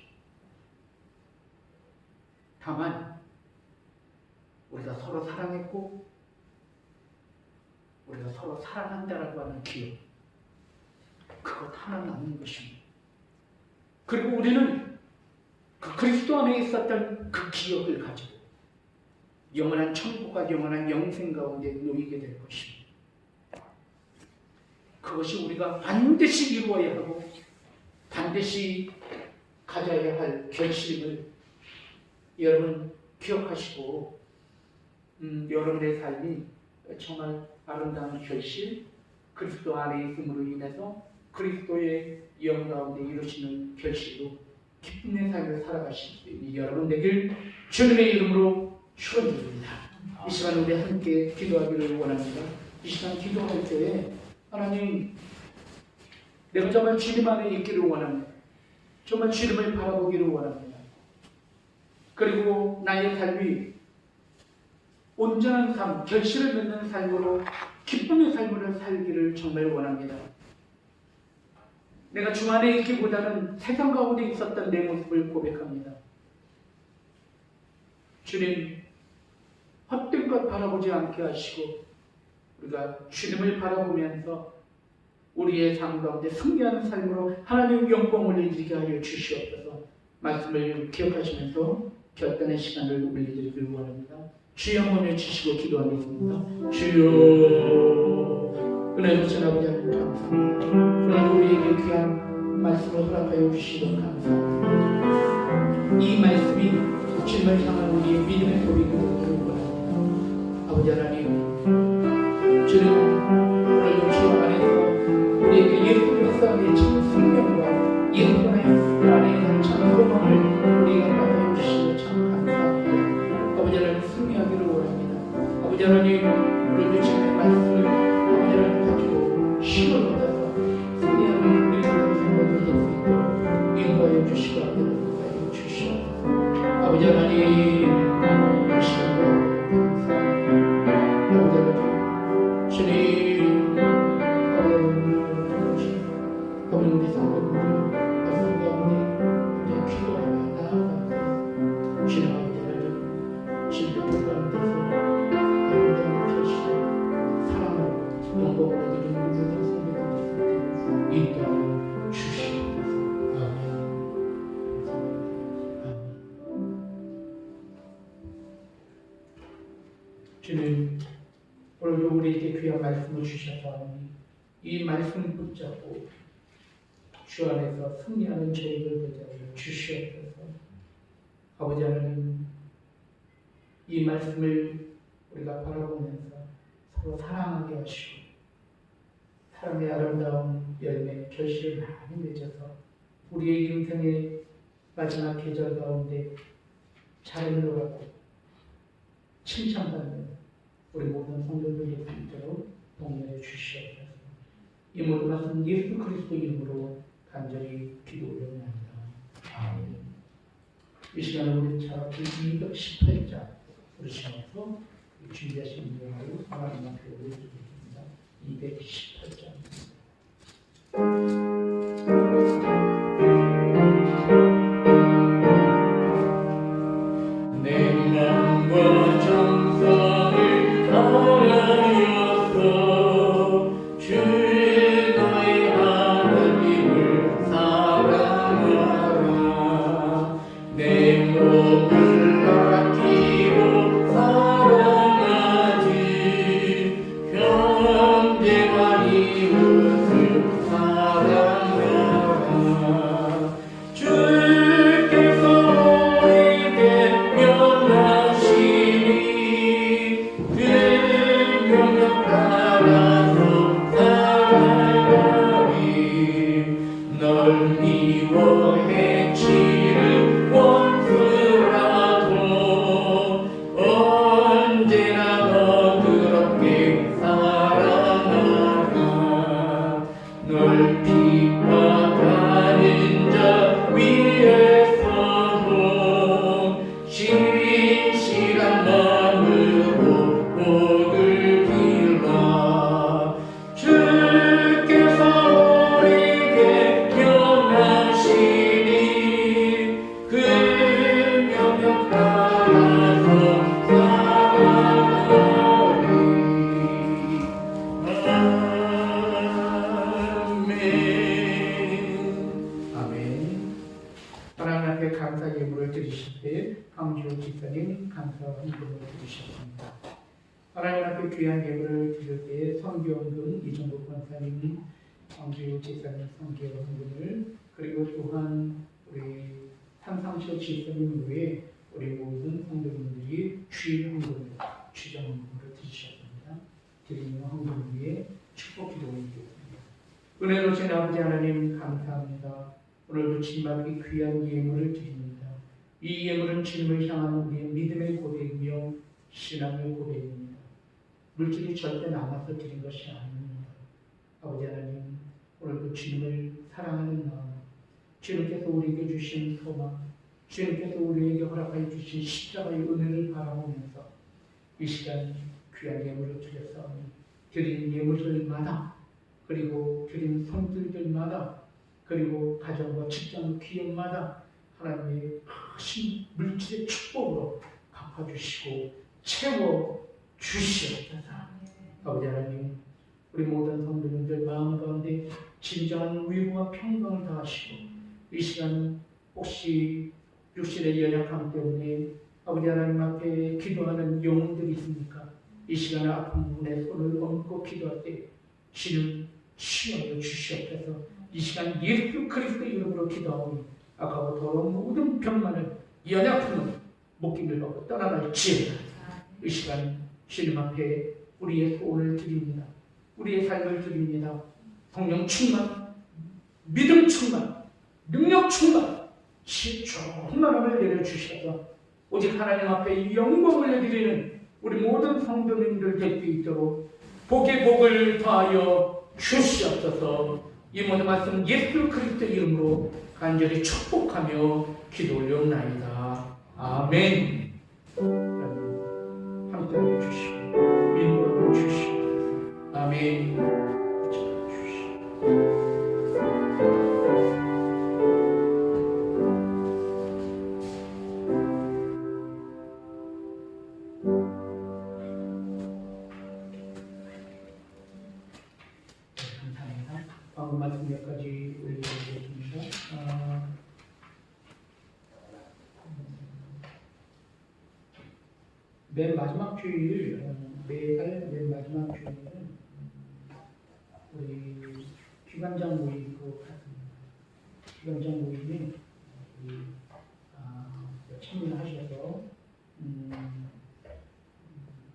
다만 우리가 서로 사랑했고 우리가 서로 사랑한다라고 하는 기억, 그것 하나 남는 것입니다. 그리고 우리는 그 그리스도 안에 있었던 그 기억을 가지고 영원한 천국과 영원한 영생 가운데 놓이게 될 것입니다. 그것이 우리가 반드시 이루어야 하고 반드시 가져야 할 결심을 여러분 기억하시고 여러분의 삶이 정말 아름다운 결실, 그리스도 안에 있음으로 인해서 그리스도의 영 가운데 이루시는 결실로 기쁨의 삶을 살아가시기 여러분 되길 주님의 이름으로 축원드립니다. 이 시간 우리 함께 기도하기를 원합니다. 이 시간 기도할 때에 하나님, 내가 정말 주님 안에 있기를 원합니다. 정말 주님을 바라보기를 원합니다. 그리고 나의 삶이 온전한 삶, 결실을 맺는 삶으로 기쁨의 삶으로 살기를 정말 원합니다. 내가 주 안에 있기보다는 세상 가운데 있었던 내 모습을 고백합니다. 주님, 헛된 것 바라보지 않게 하시고 우리가 주님을 바라보면서 우리의 삶 가운데 승리하는 삶으로 하나님의 영광을 올리게 하여 주시옵소서. 말씀을 기억하시면서 결단의 시간을 올리기를 원합니다. 주여 한번 주시고 기도하겠습니다. 주여, 은혜로우신 아버지 하나님 감사합니다. 오늘 우리에게 귀한 말씀을 허락하여 주시고 감사합니다. 이 말씀이 주님을 향한 우리의 믿음의 고백으로 되는 원합니다. 아버지 하나님, 주님 오늘도 주 안에서 우리에게 예수 그리스도의 참 생명과 예수 안에 있는 참 소망을 우리가 받아 주시고 참 감사합니다. 아버지 하나님 승리하기를 원합니다. 아버지 하나님 오늘도 주님의 말씀을 아버지 하나님 가지고 힘을 얻어서 승리하는 우리 모든 성도들 될수 있도록 인도하여 주시고 인도하여 주시옵소서. 아버지 하나님 이 시간도 감사합니다. 아버지 하나님 주님 오늘 우리 성도들이 말씀 가운데 기도하며 나아가고 주님 아버지 하나님 진리의 가운데서 아름다운 결실을 사랑하고 영광을 드리는 모든 성도들이 인도하여 주시옵소서. 아멘. 주님 오늘도 우리에게 귀한 말씀을 주셔서 이 말씀을 붙잡고 주 안에서 승리하는 저희를 되게 하여 주시옵소서. 아버지 하나님, 이 말씀을 우리가 바라보면서 서로 사랑하게 하시고 사랑의 아름다운 열매 결실을 많이 맺어서 우리의 인생의 마지막 계절 가운데 잘 놀아고 칭찬받는 우리 모든 성도들이 있도록 동행해 주시옵소서. 이 모든 말씀 예수 그리스도 이름으로 간절히 기도 올려옵니다. 아멘. 이 시간에 우리 차라리 218장 부르시면서 준비하신 내용으로 하나님 앞에 올려드리겠습니다. 218장. 내 마음과 정성을 다하여서 주 너의 하나님을 사랑하라. 내 몸을 아끼고 사랑하지. 형제와 이웃을 사랑하라. 주께서 우리에게 명하시니 그 명령 따라서 살아가리. 널 미워 해치는 원수라도 언제나 너그럽게 사랑하라. 널 비판하는 자 위에서도 신실한 마음으로 복을 빌라. 주께서 우리에게 명하시니 그 명령 따라서 살아가리. 아멘. 아멘. 하나님 앞에 감사 예물을 드리실 때 황지호 집사님 감사 헌금을 드리셨습니다. 하나님 앞에 귀한 예물을 드릴 때 성교헌금 이종국 권사님, 황지호 집사님 성교헌금을, 그리고 또한 우리 삼상철 집사님 외에 우리 모든 성도님들이 주일헌금을, 주정헌금을 드리셨습니다. 드리는 헌금 위에 축복 기도 올리겠습니다. 은혜로우신 아버지 하나님 감사합니다. 오늘도 주님께 귀한 예물을 드립니다. 이 예물은 주님을 향한 우리의 믿음의 고백이며 신앙의 고백입니다. 물질이 절대 남아서 드린 것이 아닙니다. 아버지 하나님, 오늘도 주님을 사랑하는 마음, 주님께서 우리에게 주신 소망, 주님께서 우리에게 허락하여 주신 십자가의 은혜를 바라보면서 이 시간 귀한 예물을 드렸사오니 드린 예물들마다, 그리고 드린 손길들마다 그리고 가정과 직장 기업마다 하나님의 크신 물질의 축복으로 갚아주시고 채워주시옵소서. 아버지 하나님, 우리 모든 성도님들 마음 가운데 진정한 위로와 평강을 다하시고 이 시간 혹시 육신의 연약함 때문에 아버지 하나님 앞에 기도하는 영혼들이 있습니까? 이 시간에 아픈 부분에 손을 얹고 기도할 때 주는 치유하여 주시옵소서. 이 시간 예수 그리스도의 이름으로 기도하오니 아까워 더러운 모든 병만을 연약함을 목숨을 받고 떠나갈지어다. 이 시간 주님 앞에 우리의 소원을 드립니다. 우리의 삶을 드립니다. 성령 충만, 믿음 충만, 능력 충만, 충만함을 내려주셔서 오직 하나님 앞에 영광을 내드리는 우리 모든 성도님들 될 수 있도록 복의 복을 더하여 주시옵소서. 이 모든 말씀 예수 그리스도 이름으로 간절히 축복하며 기도 올려옵나이다. 아멘. 함께 주시고 인도하여 주시옵소서. 아멘. 감사합니다. 방금 말씀 몇 가지 올려드리겠습니다. 맨 마지막 주일, 매달 맨 마지막 주일은 우리 기관장 모임으로 갔습니다. 기관장 모임에 우리 참여하셔서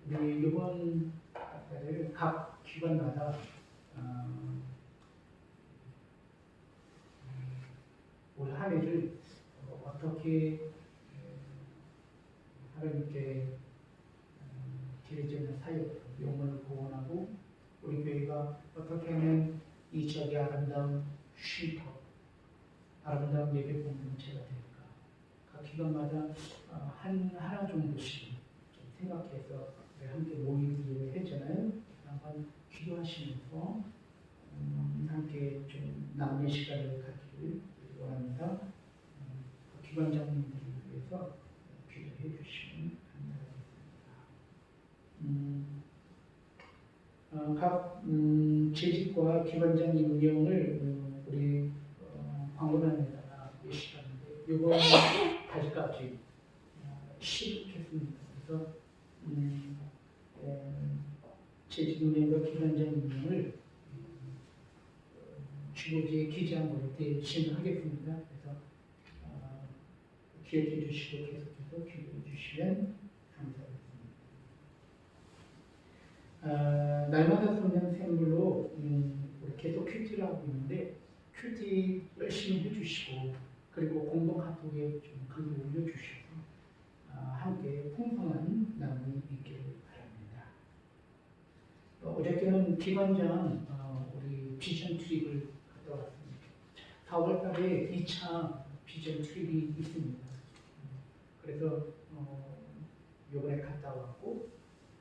우리 이번 달을 각 기관마다 올 한 해를 어떻게 하나님께 드리는 사역, 영혼을 구원하고 우리 교회가 어떻게 하면 이 지역의 아름다운 쉼터, 아름다운 예배 공동체가 될까? 각 기관마다 하나 정도씩 생각해서 함께 모이기로 했잖아요. 한번 기도하시면서 함께 좀 남는 시간을 갖기를 원합니다. 기관장님들을 위해서 기도해 주시면 감사하겠습니다. 각 재직과 기관장님 운영을 우리 광고단에다가 예시하는데 이번 달까지 시작했습니다. 그래서 재직 운영과 기관장 운영을 주보지의 기장으로 대신하겠습니다. 그래서 기억해 주시고 계속해서 기도해 주시면 감사하겠습니다. 날마다 쏟는 샘물로 우리 계속 큐티를 하고 있는데 큐티 열심히 해주시고 그리고 공동 카톡에 좀 글을 올려주셔서 함께 풍성한 나눔이 있기를 바랍니다. 어저께는 기관장 우리 비전 트립을 갔다 왔습니다. 4월달에 2차 비전 트립이 있습니다. 그래서 이번에 갔다 왔고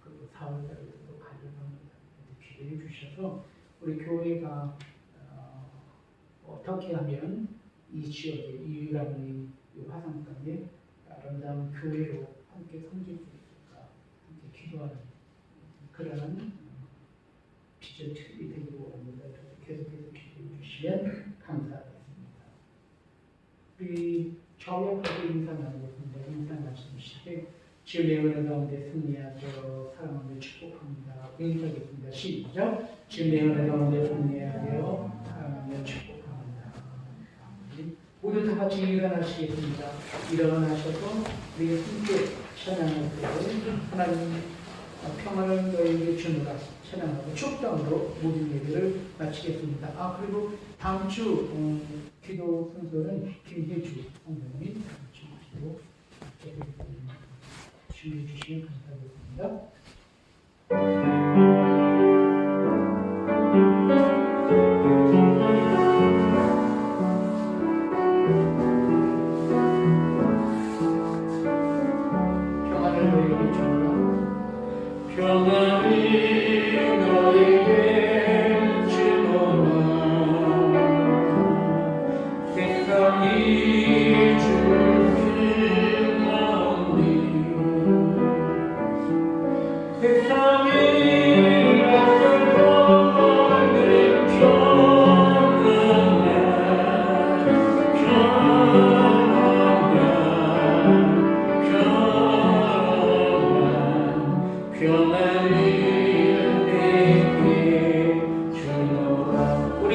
그리고 4월달에도 가려고 합니다. 기대해 주셔서 우리 교회가 어떻게 하면 이 지역의 이유라는 이 화산강에 아름다운 교회로 함께 섬길 수 있을까 함께 기도하는 그러한 비전 트립이 되기를 원합니다. 계속해서 기도해 주시면 감사하겠습니다. 우리 저녁하고 인사 나누겠습니다. 인사 말씀하실 때 주님의 은혜 가운데 승리하여 사랑하며 축복합니다. 인사하겠습니다. 시작. 주님의 은혜 가운데 승리하여 사랑하며 축복합니다. 모두 다 같이 일어나시겠습니다. 일어나셔서 우리 함께 찬양할 때 하나님 평안을 너희에게 주노라 찬양하고 축도함으로 모든 예배를 마치겠습니다. 그리고 다음 주 기도 순서는 김혜주 성도님 다음 주 기도 준비해 주시면 감사하겠습니다. 평안을 너희에게 주노라 평안이 너희에게 주노라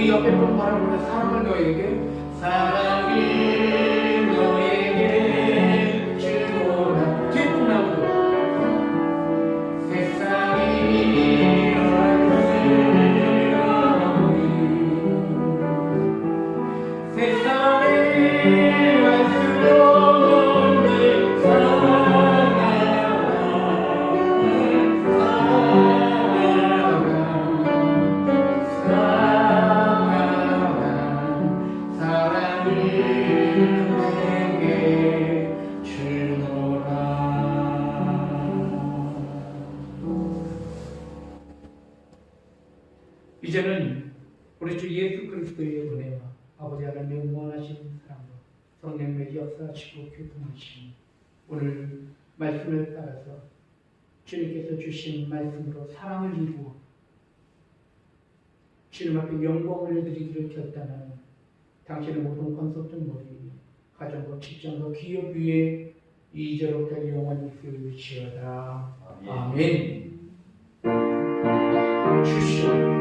우리 옆에 분 바라보면 사랑을 너에게 주노라. 뒤에 분 나오죠. 세상이 왔으려니 세상에 왔으려니 사랑을 내게 주노라. 이제는 우리 주 예수 그리스도의 은혜와 아버지 하나님의 무한하신 사랑과 성령의 역사하시고 교통하시니 오늘 말씀을 따라서 주님께서 주신 말씀으로 사랑을 이루어 주님 앞에 영광을 드리기를 결단하는 당신의 모든 권속된 머리, 가정과 직장과 기업 위에 이제로부터 영원히 있을지어다. 아멘. 주시옵소서.